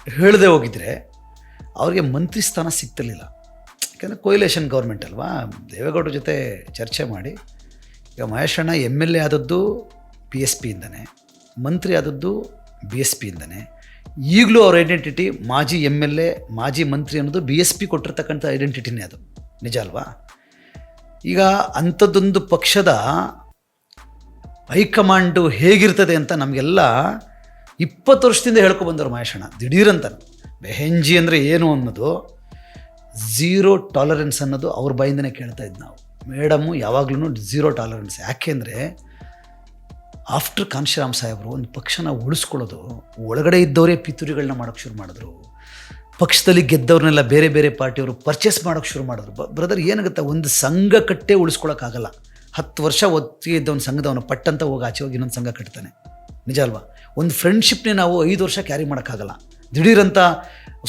A: ಹೇಳದೆ ಹೋಗಿದ್ರೆ ಅವ್ರಿಗೆ ಮಂತ್ರಿ ಸ್ಥಾನ ಸಿಗ್ತಿರ್ಲಿಲ್ಲ. ಯಾಕೆಂದರೆ ಕೊಯ್ಲೇಷನ್ ಗೌರ್ಮೆಂಟ್ ಅಲ್ವಾ, ದೇವೇಗೌಡರ ಜೊತೆ ಚರ್ಚೆ ಮಾಡಿ ಈಗ ಮಹೇಶ್ ಅಣ್ಣ MLA ಆದದ್ದು PSP ಇಂದನೇ, ಮಂತ್ರಿ ಆದದ್ದು BSP ಇಂದನೇ. ಈಗಲೂ ಅವ್ರ ಐಡೆಂಟಿಟಿ ಮಾಜಿ MLA ಮಾಜಿ ಮಂತ್ರಿ ಅನ್ನೋದು BSP ಕೊಟ್ಟಿರ್ತಕ್ಕಂಥ ಐಡೆಂಟಿಟಿನೇ, ಅದು ನಿಜ ಅಲ್ವಾ? ಈಗ ಅಂಥದ್ದೊಂದು ಪಕ್ಷದ ಹೈಕಮಾಂಡು ಹೇಗಿರ್ತದೆ ಅಂತ ನಮಗೆಲ್ಲ 20 ವರ್ಷದಿಂದ ಹೇಳ್ಕೊಬಂದವರು ಮಹೇಶ್ ಅಣ್ಣ. ದಿಢೀರಂತ ಬೆಹೆಂಜಿ ಅಂದರೆ ಏನು ಅನ್ನೋದು, ಝೀರೋ ಟಾಲರೆನ್ಸ್ ಅನ್ನೋದು ಅವ್ರ ಬಾಯಿಂದನೇ ಕೇಳ್ತಾ ಇದ್ದು ನಾವು. ಮೇಡಮು ಯಾವಾಗ್ಲೂ ಝೀರೋ ಟಾಲರೆನ್ಸ್. ಯಾಕೆಂದರೆ ಆಫ್ಟರ್ ಕಾಂಶಿರಾಮ್ ಸಾಹೇಬರು ಒಂದು ಪಕ್ಷನ ಉಳಿಸ್ಕೊಳ್ಳೋದು, ಒಳಗಡೆ ಇದ್ದವರೇ ಪಿತೂರಿಗಳನ್ನ ಮಾಡೋಕ್ಕೆ ಶುರು ಮಾಡಿದ್ರು. ಪಕ್ಷದಲ್ಲಿ ಗೆದ್ದವ್ರನ್ನೆಲ್ಲ ಬೇರೆ ಬೇರೆ ಪಾರ್ಟಿಯವರು ಪರ್ಚೇಸ್ ಮಾಡೋಕ್ಕೆ ಶುರು ಮಾಡಿದ್ರು. ಬ್ರದರ್ ಏನಾಗುತ್ತೆ, ಒಂದು ಸಂಘ ಕಟ್ಟೇ ಉಳಿಸ್ಕೊಳಕ್ಕಾಗಲ್ಲ. 10 ವರ್ಷ ಒತ್ತಿಗೆ ಇದ್ದ ಒಂದು ಸಂಘದವನು ಪಟ್ಟಂತ ಹೋಗಿ ಆಚೆ ಹೋಗಿ ಇನ್ನೊಂದು ಸಂಘ ಕಟ್ತಾನೆ, ನಿಜ ಅಲ್ವಾ? ಒಂದು ಫ್ರೆಂಡ್ಶಿಪ್ನೇ ನಾವು 5 ವರ್ಷ ಕ್ಯಾರಿ ಮಾಡೋಕ್ಕಾಗಲ್ಲ. ದಿಢೀರಂತ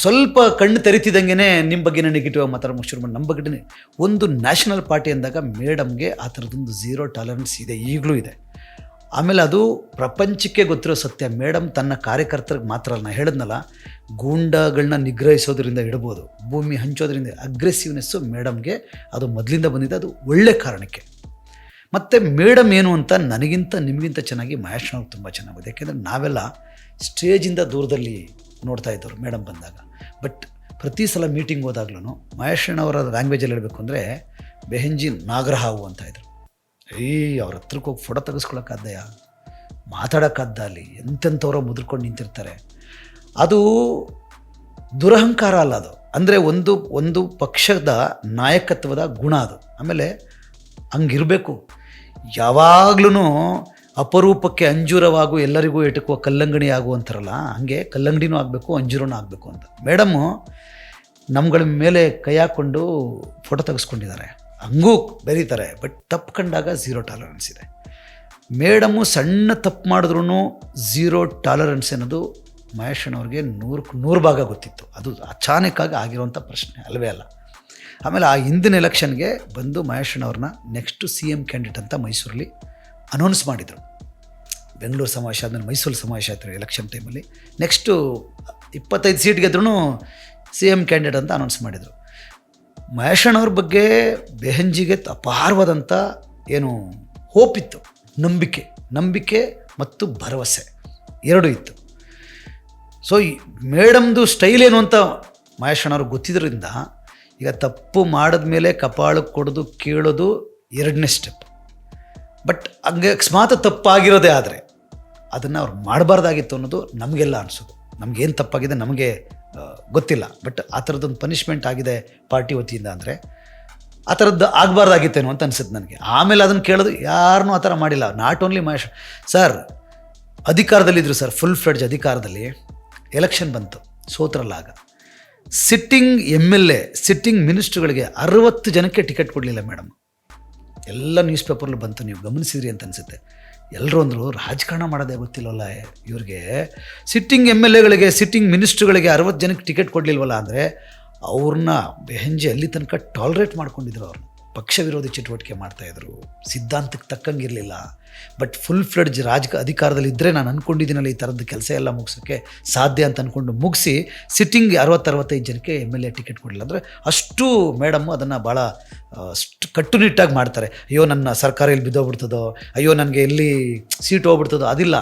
A: ಸ್ವಲ್ಪ ಕಣ್ಣು ತೆರಿತಿದ್ದಂಗೆ ನಿಮ್ಮ ಬಗ್ಗೆನೇ ನೆಗೆಟಿವ್ ಆಗಿ ಮಾತಾಡೋಕ್ಕೆ ಶುರು ಮಾಡಿ ನಮ್ಮ ಬಗ್ಗೆ. ಒಂದು ನ್ಯಾಷನಲ್ ಪಾರ್ಟಿ ಅಂದಾಗ ಮೇಡಮ್ಗೆ ಆ ಥರದೊಂದು ಝೀರೋ ಟಾಲರೆನ್ಸ್ ಇದೆ, ಈಗಲೂ ಇದೆ. ಆಮೇಲೆ ಅದು ಪ್ರಪಂಚಕ್ಕೆ ಗೊತ್ತಿರೋ ಸತ್ಯ. ಮೇಡಮ್ ತನ್ನ ಕಾರ್ಯಕರ್ತರಿಗೆ ಮಾತ್ರ ಅಲ್ಲ, ನಾನು ಹೇಳಿದ್ನಲ್ಲ, ಗೂಂಡಾಗಳನ್ನ ನಿಗ್ರಹಿಸೋದ್ರಿಂದ ಇಡ್ಬೋದು, ಭೂಮಿ ಹಂಚೋದ್ರಿಂದ ಅಗ್ರೆಸಿವ್ನೆಸ್ಸು ಮೇಡಮ್ಗೆ ಅದು ಮೊದಲಿಂದ ಬಂದಿದೆ. ಅದು ಒಳ್ಳೆ ಕಾರಣಕ್ಕೆ. ಮತ್ತು ಮೇಡಮ್ ಏನು ಅಂತ ನನಗಿಂತ ನಿಮಗಿಂತ ಚೆನ್ನಾಗಿ ಮಹೇಶ್ ಅವ್ರಿಗೆ ತುಂಬ ಚೆನ್ನಾಗಿದೆ. ಯಾಕೆಂದರೆ ನಾವೆಲ್ಲ ಸ್ಟೇಜಿಂದ ದೂರದಲ್ಲಿ ನೋಡ್ತಾ ಇದ್ದವರು ಮೇಡಮ್ ಬಂದಾಗ. ಬಟ್ ಪ್ರತಿ ಸಲ ಮೀಟಿಂಗ್ ಹೋದಾಗ್ಲೂ ಮಹೇಶ್ ಅವರ ಲ್ಯಾಂಗ್ವೇಜಲ್ಲಿ ಹೇಳಬೇಕು ಅಂದರೆ ಬೆಹೆಂಜಿ ನಾಗರಹಾವು ಅಂತ ಇದ್ರು. ಅವ್ರ ಹತ್ರಕ್ಕೆ ಹೋಗಿ ಫೋಟೋ ತೆಗೆಸ್ಕೊಳಕ್ಕಾದ್ದಯ್ಯ, ಮಾತಾಡೋಕ್ಕಾದ್ದ, ಅಲ್ಲಿ ಎಂತೆಂಥವ್ರೋ ಮುದ್ರಕೊಂಡು ನಿಂತಿರ್ತಾರೆ. ಅದು ದುರಹಂಕಾರ ಅಲ್ಲ, ಅದು ಅಂದರೆ ಒಂದು ಪಕ್ಷದ ನಾಯಕತ್ವದ ಗುಣ ಅದು. ಆಮೇಲೆ ಹಂಗಿರಬೇಕು. ಯಾವಾಗ್ಲೂ ಅಪರೂಪಕ್ಕೆ ಅಂಜೂರವಾಗು ಎಲ್ಲರಿಗೂ ಎಟಕುವ ಕಲ್ಲಂಗಡಿ ಆಗುವಂತಾರಲ್ಲ, ಹಾಗೆ ಕಲ್ಲಂಗಡಿನೂ ಆಗಬೇಕು, ಅಂಜೂರನೂ ಆಗಬೇಕು ಅಂತ ಮೇಡಮ್ಮು ನಮ್ಗಳ ಮೇಲೆ ಕೈ ಹಾಕ್ಕೊಂಡು ಫೋಟೋ ತೆಗೆಸ್ಕೊಂಡಿದ್ದಾರೆ, ಹಂಗೂ ಬೆರೀತಾರೆ. ಬಟ್ ತಪ್ಪು ಕಂಡಾಗ ಝೀರೋ ಟಾಲರೆನ್ಸ್ ಇದೆ. ಮೇಡಮ್ಮು ಸಣ್ಣ ತಪ್ಪು ಮಾಡಿದ್ರೂ ಝೀರೋ ಟಾಲರೆನ್ಸ್ ಅನ್ನೋದು ಮಹೇಶ್ ಅವ್ರಿಗೆ 100% ಭಾಗ ಗೊತ್ತಿತ್ತು. ಅದು ಅಚಾನಕ್ಕಾಗಿ ಆಗಿರುವಂಥ ಪ್ರಶ್ನೆ ಅಲ್ಲವೇ ಅಲ್ಲ. ಆಮೇಲೆ ಆ ಹಿಂದಿನ ಎಲೆಕ್ಷನ್ಗೆ ಬಂದು ಮಹೇಶ್ ಅವ್ರನ್ನ ನೆಕ್ಸ್ಟು CM ಕ್ಯಾಂಡಿಡೇಟ್ ಅಂತ ಮೈಸೂರಲ್ಲಿ ಅನೌನ್ಸ್ ಮಾಡಿದರು. ಬೆಂಗಳೂರು ಸಮಾವೇಶ ಆದಮೇಲೆ ಮೈಸೂರು ಸಮಾವೇಶ ಆಯ್ತು ಎಲೆಕ್ಷನ್ ಟೈಮಲ್ಲಿ. ನೆಕ್ಸ್ಟು 25 ಸೀಟ್ ಗೆದ್ರೂ CM ಕ್ಯಾಂಡಿಡೇಟ್ ಅಂತ ಅನೌನ್ಸ್ ಮಾಡಿದರು. ಮಹೇಶ್ ಅವ್ರ ಬಗ್ಗೆ ಬೆಹೆಂಜಿಗೆ ಅಪಾರವಾದಂಥ ಏನು ಹೋಪ್ ಇತ್ತು, ನಂಬಿಕೆ ಮತ್ತು ಭರವಸೆ ಎರಡೂ ಇತ್ತು. ಸೊ ಮೇಡಮ್ದು ಸ್ಟೈಲ್ ಏನು ಅಂತ ಮಹೇಶ್ ಅವ್ರಿಗೆ ಗೊತ್ತಿದ್ದರಿಂದ ಈಗ ತಪ್ಪು ಮಾಡಿದ್ಮೇಲೆ ಕಪಾಳಕ್ಕೆ ಕೊಡೋದು ಕೇಳೋದು 2ನೇ ಸ್ಟೆಪ್. ಬಟ್ ಹಂಗೆ ಅಕಸ್ಮಾತ್ ತಪ್ಪಾಗಿರೋದೇ ಆದರೆ ಅದನ್ನು ಅವ್ರು ಮಾಡಬಾರ್ದಾಗಿತ್ತು ಅನ್ನೋದು ನಮಗೆಲ್ಲ ಅನಿಸೋದು. ನಮಗೇನು ತಪ್ಪಾಗಿದೆ ನಮಗೆ ಗೊತ್ತಿಲ್ಲ, ಬಟ್ ಆ ಥರದ್ದೊಂದು ಪನಿಷ್ಮೆಂಟ್ ಆಗಿದೆ ಪಾರ್ಟಿ ವತಿಯಿಂದ ಅಂದರೆ ಆ ಥರದ್ದು ಆಗಬಾರ್ದಾಗಿತ್ತೇನೋ ಅಂತ ಅನಿಸುತ್ತೆ ನನಗೆ. ಆಮೇಲೆ ಅದನ್ನು ಕೇಳೋದು ಯಾರನ್ನೂ ಆ ಥರ ಮಾಡಿಲ್ಲ. ನಾಟ್ ಓನ್ಲಿ ಮಹೇಶ್ ಸರ್ ಅಧಿಕಾರದಲ್ಲಿದ್ದರು ಸರ್, ಫುಲ್ ಫ್ಲೆಡ್ಜ್ ಅಧಿಕಾರದಲ್ಲಿ. ಎಲೆಕ್ಷನ್ ಬಂತು, ಸೋತ್ರಲ್ಲ. ಆಗ ಸಿಟ್ಟಿಂಗ್ MLA ಸಿಟ್ಟಿಂಗ್ ಮಿನಿಸ್ಟ್ರುಗಳಿಗೆ 60 ಜನಕ್ಕೆ ಟಿಕೆಟ್ ಕೊಡಲಿಲ್ಲ ಮೇಡಮ್. ಎಲ್ಲ ನ್ಯೂಸ್ ಪೇಪರ್ಲು ಬಂತು, ನೀವು ಗಮನಿಸಿದ್ರಿ ಅಂತ ಅನಿಸುತ್ತೆ. ಎಲ್ಲರೂ ಅಂದರು ರಾಜಕಾರಣ ಮಾಡೋದೇ ಗೊತ್ತಿಲ್ಲವಲ್ಲ ಇವ್ರಿಗೆ, ಸಿಟ್ಟಿಂಗ್ MLAಗಳಿಗೆ ಸಿಟ್ಟಿಂಗ್ ಮಿನಿಸ್ಟ್ರುಗಳಿಗೆ 60 ಜನಕ್ಕೆ ಟಿಕೆಟ್ ಕೊಡಲಿಲ್ವಲ್ಲ ಅಂದರೆ ಅವ್ರನ್ನ ಬೆಹೆಂಜಿ ಅಲ್ಲಿ ತನಕ ಟಾಲ್ರೇಟ್ ಮಾಡ್ಕೊಂಡಿದ್ರು. ಅವ್ರನ್ನ ಪಕ್ಷ ವಿರೋಧಿ ಚಟುವಟಿಕೆ ಮಾಡ್ತಾಯಿದ್ರು, ಸಿದ್ಧಾಂತಕ್ಕೆ ತಕ್ಕಂಗಿರಲಿಲ್ಲ. ಬಟ್ ಫುಲ್ ಫ್ಲೆಡ್ಜ್ ಅಧಿಕಾರದಲ್ಲಿ ಇದ್ದರೆ ನಾನು ಅಂದ್ಕೊಂಡಿದ್ದೀನಲ್ಲ ಈ ಥರದ್ದು ಕೆಲಸ ಎಲ್ಲ ಮುಗಿಸೋಕ್ಕೆ ಸಾಧ್ಯ ಅಂತ ಅಂದ್ಕೊಂಡು ಮುಗಿಸಿ ಸಿಟ್ಟಿಂಗ್ 60-65 ಜನಕ್ಕೆ MLA ಟಿಕೆಟ್ ಕೊಡಲಿಲ್ಲ. ಅಂದರೆ ಅಷ್ಟು ಮೇಡಮ್ಮು ಅದನ್ನು ಭಾಳ ಅಷ್ಟು ಕಟ್ಟುನಿಟ್ಟಾಗಿ ಮಾಡ್ತಾರೆ. ಅಯ್ಯೋ ನನ್ನ ಸರ್ಕಾರ ಎಲ್ಲಿ ಬಿದ್ದೋಗ್ಬಿಡ್ತದೋ, ಅಯ್ಯೋ ನನಗೆ ಎಲ್ಲಿ ಸೀಟ್ ಹೋಗ್ಬಿಡ್ತದೋ, ಅದಿಲ್ಲ,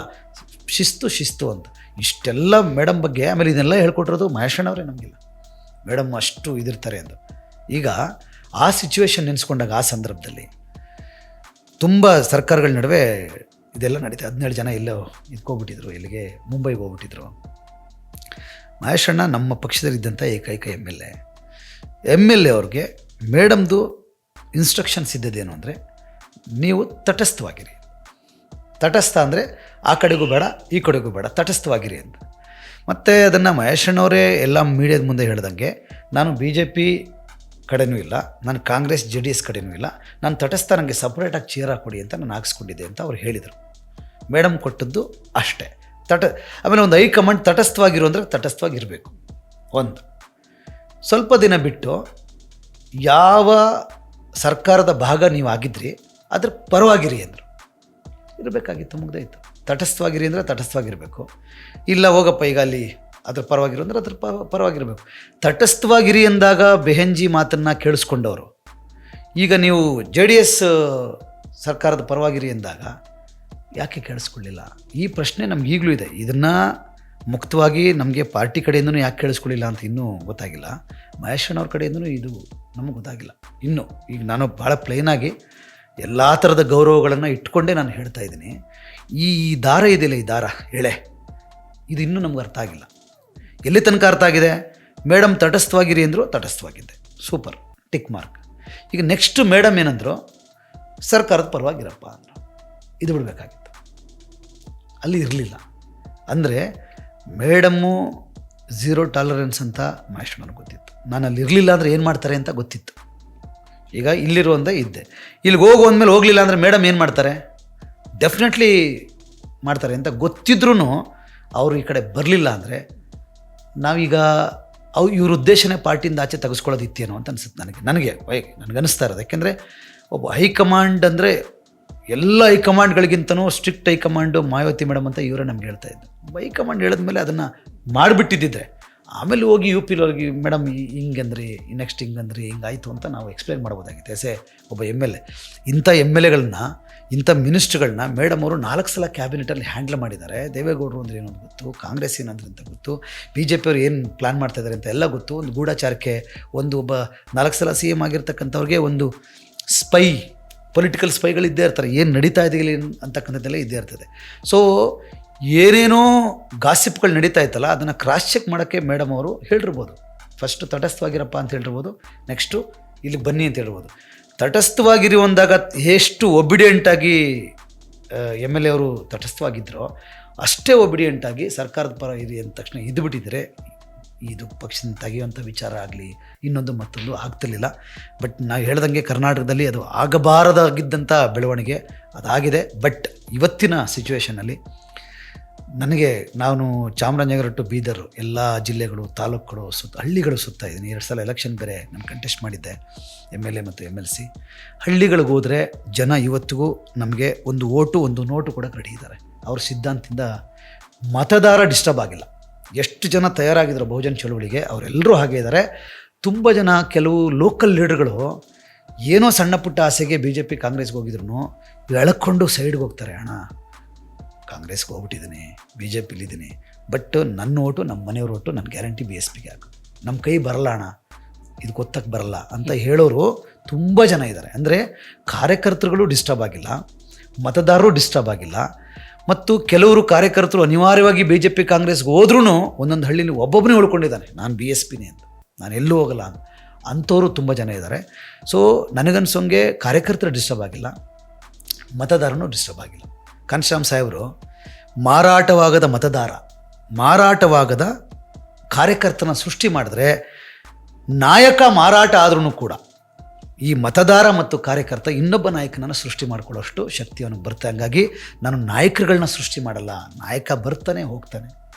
A: ಶಿಸ್ತು ಅಂತ. ಇಷ್ಟೆಲ್ಲ ಮೇಡಮ್ ಬಗ್ಗೆ. ಆಮೇಲೆ ಇದನ್ನೆಲ್ಲ ಹೇಳ್ಕೊಟ್ಟಿರೋದು ಮಹೇಶ್ ಅವರೇ ನಮಗಿಲ್ಲ, ಮೇಡಮ್ ಅಷ್ಟು ಇದಿರ್ತಾರೆ ಅಂತ. ಈಗ ಆ ಸಿಚುವೇಶನ್ ನೆನೆಸ್ಕೊಂಡಾಗ ಆ ಸಂದರ್ಭದಲ್ಲಿ ತುಂಬ ಸರ್ಕಾರಗಳ ನಡುವೆ ಇದೆಲ್ಲ ನಡೀತಾ. 17 ಜನ ಎಲ್ಲೋ ಇದ್ಕೋಗ್ಬಿಟ್ಟಿದ್ರು, ಇಲ್ಲಿಗೆ ಮುಂಬೈಗೆ ಹೋಗ್ಬಿಟ್ಟಿದ್ರು. ಮಹೇಶ್ ಅಣ್ಣ ನಮ್ಮ ಪಕ್ಷದಲ್ಲಿದ್ದಂಥ ಏಕೈಕ MLA ಅವ್ರಿಗೆ ಮೇಡಮ್ದು ಇನ್ಸ್ಟ್ರಕ್ಷನ್ಸ್ ಇದ್ದದ್ದೇನು ಅಂದರೆ ನೀವು ತಟಸ್ಥವಾಗಿರಿ. ತಟಸ್ಥ ಅಂದರೆ ಆ ಕಡೆಗೂ ಬೇಡ ಈ ಕಡೆಗೂ ಬೇಡ, ತಟಸ್ಥವಾಗಿರಿ ಅಂತ. ಮತ್ತು ಅದನ್ನು ಮಹೇಶ್ ಅಣ್ಣವರೇ ಎಲ್ಲ ಮೀಡಿಯಾದ ಮುಂದೆ ಹೇಳ್ದಂಗೆ ನಾನು BJP ಕಡೆನೂ ಇಲ್ಲ, ನಾನು ಕಾಂಗ್ರೆಸ್ JDS ಕಡೆನೂ ಇಲ್ಲ, ನಾನು ತಟಸ್ಥ, ನನಗೆ ಸಪ್ರೇಟಾಗಿ ಚೇರ್ ಹಾಕ್ಕೊಡಿ ಅಂತ ನಾನು ಹಾಕ್ಸ್ಕೊಂಡಿದ್ದೆ ಅಂತ ಅವ್ರು ಹೇಳಿದರು. ಮೇಡಮ್ ಕೊಟ್ಟದ್ದು ಅಷ್ಟೇ. ಆಮೇಲೆ ಒಂದು ಹೈಕಮಾಂಡ್ ತಟಸ್ಥವಾಗಿರು ಅಂದರೆ ತಟಸ್ಥವಾಗಿರಬೇಕು. ಒಂದು ಸ್ವಲ್ಪ ದಿನ ಬಿಟ್ಟು ಯಾವ ಸರ್ಕಾರದ ಭಾಗ ನೀವು ಆಗಿದ್ರಿ ಅದ್ರ ಪರವಾಗಿರಿ ಅಂದರು. ಇರಬೇಕಾಗಿತ್ತು, ಮುಗ್ದಾಯಿತು. ತಟಸ್ಥವಾಗಿರಿ ಅಂದರೆ ತಟಸ್ಥವಾಗಿರಬೇಕು. ಇಲ್ಲ ಹೋಗಪ್ಪ ಈಗ ಅಲ್ಲಿ ಅದ್ರ ಪರವಾಗಿರು ಅಂದರೆ ಅದ್ರ ಪರವಾಗಿರಬೇಕು. ತಟಸ್ಥವಾಗಿರಿ ಎಂದಾಗ ಬೆಹೆಂಜಿ ಮಾತನ್ನು ಕೇಳಿಸ್ಕೊಂಡವರು ಈಗ ನೀವು JDS ಸರ್ಕಾರದ ಪರವಾಗಿರಿ ಎಂದಾಗ ಯಾಕೆ ಕೇಳಿಸ್ಕೊಳ್ಳಿಲ್ಲ? ಈ ಪ್ರಶ್ನೆ ನಮ್ಗೆ ಈಗಲೂ ಇದೆ. ಇದನ್ನು ಮುಕ್ತವಾಗಿ ನಮಗೆ ಪಾರ್ಟಿ ಕಡೆಯಿಂದನೂ ಯಾಕೆ ಕೇಳಿಸ್ಕೊಳ್ಳಿಲ್ಲ ಅಂತ ಇನ್ನೂ ಗೊತ್ತಾಗಿಲ್ಲ. ಮಹೇಶ್ ಅಣ್ಣವ್ರ ಕಡೆಯಿಂದನೂ ಇದು ನಮಗೆ ಗೊತ್ತಾಗಿಲ್ಲ ಇನ್ನೂ. ಈಗ ನಾನು ಭಾಳ ಪ್ಲೇನಾಗಿ ಎಲ್ಲ ಥರದ ಗೌರವಗಳನ್ನು ಇಟ್ಕೊಂಡೇ ನಾನು ಹೇಳ್ತಾ ಇದ್ದೀನಿ. ಈ ದಾರ ಇದೆಯಲ್ಲ, ಈ ದಾರ ಎಳೆ, ಇದು ಇನ್ನೂ ನಮ್ಗೆ ಅರ್ಥ ಆಗಿಲ್ಲ. ಎಲ್ಲಿ ತನಕ ಅರ್ಥ ಆಗಿದೆ? ಮೇಡಮ್ ತಟಸ್ಥವಾಗಿರಿ ಅಂದರು, ತಟಸ್ಥವಾಗಿದ್ದೆ, ಸೂಪರ್, ಟಿಕ್ ಮಾರ್ಕ್. ಈಗ ನೆಕ್ಸ್ಟ್ ಮೇಡಮ್ ಏನಂದರು? ಸರ್ಕಾರದ ಪರವಾಗಿರಪ್ಪ ಅಂದರು. ಇದು ಬಿಡಬೇಕಾಗಿತ್ತು, ಅಲ್ಲಿ ಇರಲಿಲ್ಲ. ಅಂದರೆ ಮೇಡಮ್ಮು ಝೀರೋ ಟಾಲರೆನ್ಸ್ ಅಂತ ಮಹೇಶ್ ನನಗೆ ಗೊತ್ತಿತ್ತು. ನಾನು ಅಲ್ಲಿ ಇರಲಿಲ್ಲ ಅಂದರೆ ಏನು ಮಾಡ್ತಾರೆ ಅಂತ ಗೊತ್ತಿತ್ತು. ಈಗ ಇಲ್ಲಿರುವಂಥ ಇದ್ದೆ, ಇಲ್ಲಿಗೆ ಹೋಗು ಅಂದಮೇಲೆ ಹೋಗಲಿಲ್ಲ ಅಂದರೆ ಮೇಡಮ್ ಏನು ಮಾಡ್ತಾರೆ? ಡೆಫಿನೆಟ್ಲಿ ಮಾಡ್ತಾರೆ ಅಂತ ಗೊತ್ತಿದ್ರೂ ಅವರು ಈ ಕಡೆ ಬರಲಿಲ್ಲ ಅಂದರೆ ನಾವೀಗ ಇವ್ರ ಉದ್ದೇಶನೇ ಪಾರ್ಟಿಯಿಂದ ಆಚೆ ತೆಗೆಸ್ಕೊಳ್ಳೋದಿತ್ತೇನೋ ಅಂತ ಅನಿಸುತ್ತೆ ನನಗೆ ಅನಿಸ್ತಾ ಇರೋದು. ಯಾಕೆಂದರೆ ಒಬ್ಬ ಹೈಕಮಾಂಡ್ ಅಂದರೆ ಎಲ್ಲ ಹೈಕಮಾಂಡ್ಗಳಿಗಿಂತನೂ ಸ್ಟ್ರಿಕ್ಟ್ ಹೈಕಮಾಂಡು ಮಾಯಾವತಿ ಮೇಡಮ್ ಅಂತ ಇವರೇ ನಮ್ಗೆ ಹೇಳ್ತಾ ಇದ್ದು. ಹೈಕಮಾಂಡ್ ಹೇಳಿದ್ಮೇಲೆ ಅದನ್ನು ಮಾಡಿಬಿಟ್ಟಿದ್ದಿದ್ರೆ ಆಮೇಲೆ ಹೋಗಿ UP ಹೋಗಿ ಮೇಡಮ್ ಹಿಂಗಂದ್ರಿ, ನೆಕ್ಸ್ಟ್ ಹಿಂಗಂದ್ರಿ, ಹಿಂಗಾಯಿತು ಅಂತ ನಾವು ಎಕ್ಸ್ಪ್ಲೈನ್ ಮಾಡ್ಬೋದಾಗಿತ್ತು. ಎಸೆ ಒಬ್ಬ MLA. ಇಂಥ MLAಗಳನ್ನ, ಇಂಥ ಮಿನಿಸ್ಟ್ರುಗಳನ್ನ ಮೇಡಮ್ ಅವರು 4 ಸಲ ಕ್ಯಾಬಿನೆಟಲ್ಲಿ ಹ್ಯಾಂಡಲ್ ಮಾಡಿದ್ದಾರೆ. ದೇವೇಗೌಡರು ಅಂದರೆ ಏನೋ ಗೊತ್ತು, ಕಾಂಗ್ರೆಸ್ ಏನಂದ್ರೆ ಅಂತ ಗೊತ್ತು, BJP ಅವರು ಏನು ಪ್ಲ್ಯಾನ್ ಮಾಡ್ತಾಯಿದ್ದಾರೆ ಅಂತ ಎಲ್ಲ ಗೊತ್ತು. ಒಂದು ಗೂಢಚಾರಕ್ಕೆ ಒಬ್ಬ 4 ಸಲ CM ಆಗಿರ್ತಕ್ಕಂಥವ್ರಿಗೆ ಒಂದು ಪೊಲಿಟಿಕಲ್ ಸ್ಪೈಗಳು ಇದ್ದೇ ಇರ್ತಾರೆ. ಏನು ನಡೀತಾ ಇದೆ ಅಂತಕ್ಕಂಥದ್ದೆಲ್ಲ ಇದ್ದೇ ಇರ್ತದೆ. ಸೊ ಏನೇನೋ ಗಾಸಿಪ್ಗಳು ನಡೀತಾ ಇತ್ತಲ್ಲ, ಅದನ್ನು ಕ್ರಾಸ್ ಚೆಕ್ ಮಾಡೋಕ್ಕೆ ಮೇಡಮ್ ಅವರು ಹೇಳಿರ್ಬೋದು. ಫಸ್ಟು ತಟಸ್ಥವಾಗಿರಪ್ಪ ಅಂತ ಹೇಳಿರ್ಬೋದು, ನೆಕ್ಸ್ಟು ಇಲ್ಲಿ ಬನ್ನಿ ಅಂತ ಹೇಳ್ಬೋದು. ತಟಸ್ಥವಾಗಿರಿ ಅಂದಾಗ ಎಷ್ಟು ಒಬಿಡಿಯೆಂಟಾಗಿ MLA ಅವರು ತಟಸ್ಥವಾಗಿದ್ದರೋ ಅಷ್ಟೇ ಒಬಿಡಿಯೆಂಟಾಗಿ ಸರ್ಕಾರದ ಪರ ಇರಿ ಅಂದ ತಕ್ಷಣ ಇದು ಬಿಟ್ಟಿದ್ದರೆ ಇದು ಪಕ್ಷದಿಂದ ತೆಗೆಯುವಂಥ ವಿಚಾರ ಆಗಲಿ ಇನ್ನೊಂದು ಮತ್ತೊಂದು ಆಗ್ತಿರ್ಲಿಲ್ಲ. ಬಟ್ ನಾವು ಹೇಳ್ದಂಗೆ ಕರ್ನಾಟಕದಲ್ಲಿ ಅದು ಆಗಬಾರದಾಗಿದ್ದಂಥ ಬೆಳವಣಿಗೆ ಅದಾಗಿದೆ. ಬಟ್ ಇವತ್ತಿನ ಸಿಚುವೇಷನಲ್ಲಿ ನಾನು ಚಾಮರಾಜನಗರ ಟು ಬೀದರ್ ಎಲ್ಲ ಜಿಲ್ಲೆಗಳು, ತಾಲೂಕುಗಳು ಹಳ್ಳಿಗಳು ಸುತ್ತಾ ಇದ್ದೀನಿ. 2 ಸಲ ಎಲೆಕ್ಷನ್ ಬೇರೆ ನಾನು ಕಂಟೆಸ್ಟ್ ಮಾಡಿದ್ದೆ, MLA ಮತ್ತು MLC. ಹಳ್ಳಿಗಳಿಗೆ ಹೋದರೆ ಜನ ಇವತ್ತಿಗೂ ನಮಗೆ ಒಂದು ಓಟು ಒಂದು ನೋಟು ಕೂಡ ರೆಡಿ ಇದ್ದಾರೆ. ಅವ್ರ ಸಿದ್ಧಾಂತದಿಂದ ಮತದಾರ ಡಿಸ್ಟರ್ಬ್ ಆಗಿಲ್ಲ. ಎಷ್ಟು ಜನ ತಯಾರಾಗಿದ್ರು ಬಹುಜನ ಚಳುವಳಿಗೆ ಅವರೆಲ್ಲರೂ ಹಾಗೆ ಇದ್ದಾರೆ. ತುಂಬ ಜನ ಕೆಲವು ಲೋಕಲ್ ಲೀಡರ್ಗಳು ಏನೋ ಸಣ್ಣ ಪುಟ್ಟ ಆಸೆಗೆ BJP ಕಾಂಗ್ರೆಸ್ಗೆ ಹೋಗಿದ್ರು ಎಳ್ಕೊಂಡು ಸೈಡ್ಗೆ ಹೋಗ್ತಾರೆ. ಅಣ್ಣ ಕಾಂಗ್ರೆಸ್ಗೆ ಹೋಗ್ಬಿಟ್ಟಿದ್ದೀನಿ, BJPಲಿದ್ದೀನಿ, ಬಟ್ ನನ್ನ ಓಟು ನಮ್ಮ ಮನೆಯವ್ರ ಓಟು ನನ್ನ ಗ್ಯಾರಂಟಿ BSPಗೆ ಹಾಕು, ನಮ್ಮ ಕೈ ಬರಲ್ಲ ಅಣ್ಣ, ಇದು ಗೊತ್ತಕ್ಕೆ ಬರಲ್ಲ ಅಂತ ಹೇಳೋರು ತುಂಬ ಜನ ಇದ್ದಾರೆ. ಅಂದರೆ ಕಾರ್ಯಕರ್ತರುಗಳು ಡಿಸ್ಟರ್ಬ್ ಆಗಿಲ್ಲ, ಮತದಾರರು ಡಿಸ್ಟರ್ಬ್ ಆಗಿಲ್ಲ. ಮತ್ತು ಕೆಲವರು ಕಾರ್ಯಕರ್ತರು ಅನಿವಾರ್ಯವಾಗಿ BJP ಕಾಂಗ್ರೆಸ್ಗೆ ಹೋದ್ರೂ ಒಂದೊಂದು ಹಳ್ಳಿಲಿ ಒಬ್ಬೊಬ್ಬನೇ ಉಳ್ಕೊಂಡಿದ್ದಾನೆ, ನಾನು BSPನೇ ಅಂತ, ನಾನು ಎಲ್ಲೂ ಹೋಗಲ್ಲ ಅಂಥವರು ತುಂಬ ಜನ ಇದ್ದಾರೆ. ಸೊ ನನಗನ್ಸೋಂಗೆ ಕಾರ್ಯಕರ್ತರು ಡಿಸ್ಟರ್ಬ್ ಆಗಿಲ್ಲ, ಮತದಾರನೂ ಡಿಸ್ಟರ್ಬ್ ಆಗಿಲ್ಲ. ಕನ್ಶ್ರಾಮ್ ಸಾಹೇಬರು ಮಾರಾಟವಾಗದ ಮತದಾರ, ಮಾರಾಟವಾಗದ ಕಾರ್ಯಕರ್ತನ ಸೃಷ್ಟಿ ಮಾಡಿದ್ರೆ ನಾಯಕ ಮಾರಾಟ ಆದ್ರೂ ಕೂಡ ಈ ಮತದಾರ ಮತ್ತು ಕಾರ್ಯಕರ್ತ ಇನ್ನೊಬ್ಬ ನಾಯಕನನ್ನು ಸೃಷ್ಟಿ ಮಾಡ್ಕೊಳ್ಳೋಷ್ಟು ಶಕ್ತಿ ಅವನಿಗೆ ಬರುತ್ತೆ. ಹಂಗಾಗಿ ನಾನು ನಾಯಕರುಗಳನ್ನ ಸೃಷ್ಟಿ ಮಾಡಲ್ಲ, ನಾಯಕ ಬರ್ತಾನೆ ಹೋಗ್ತಾನೆ.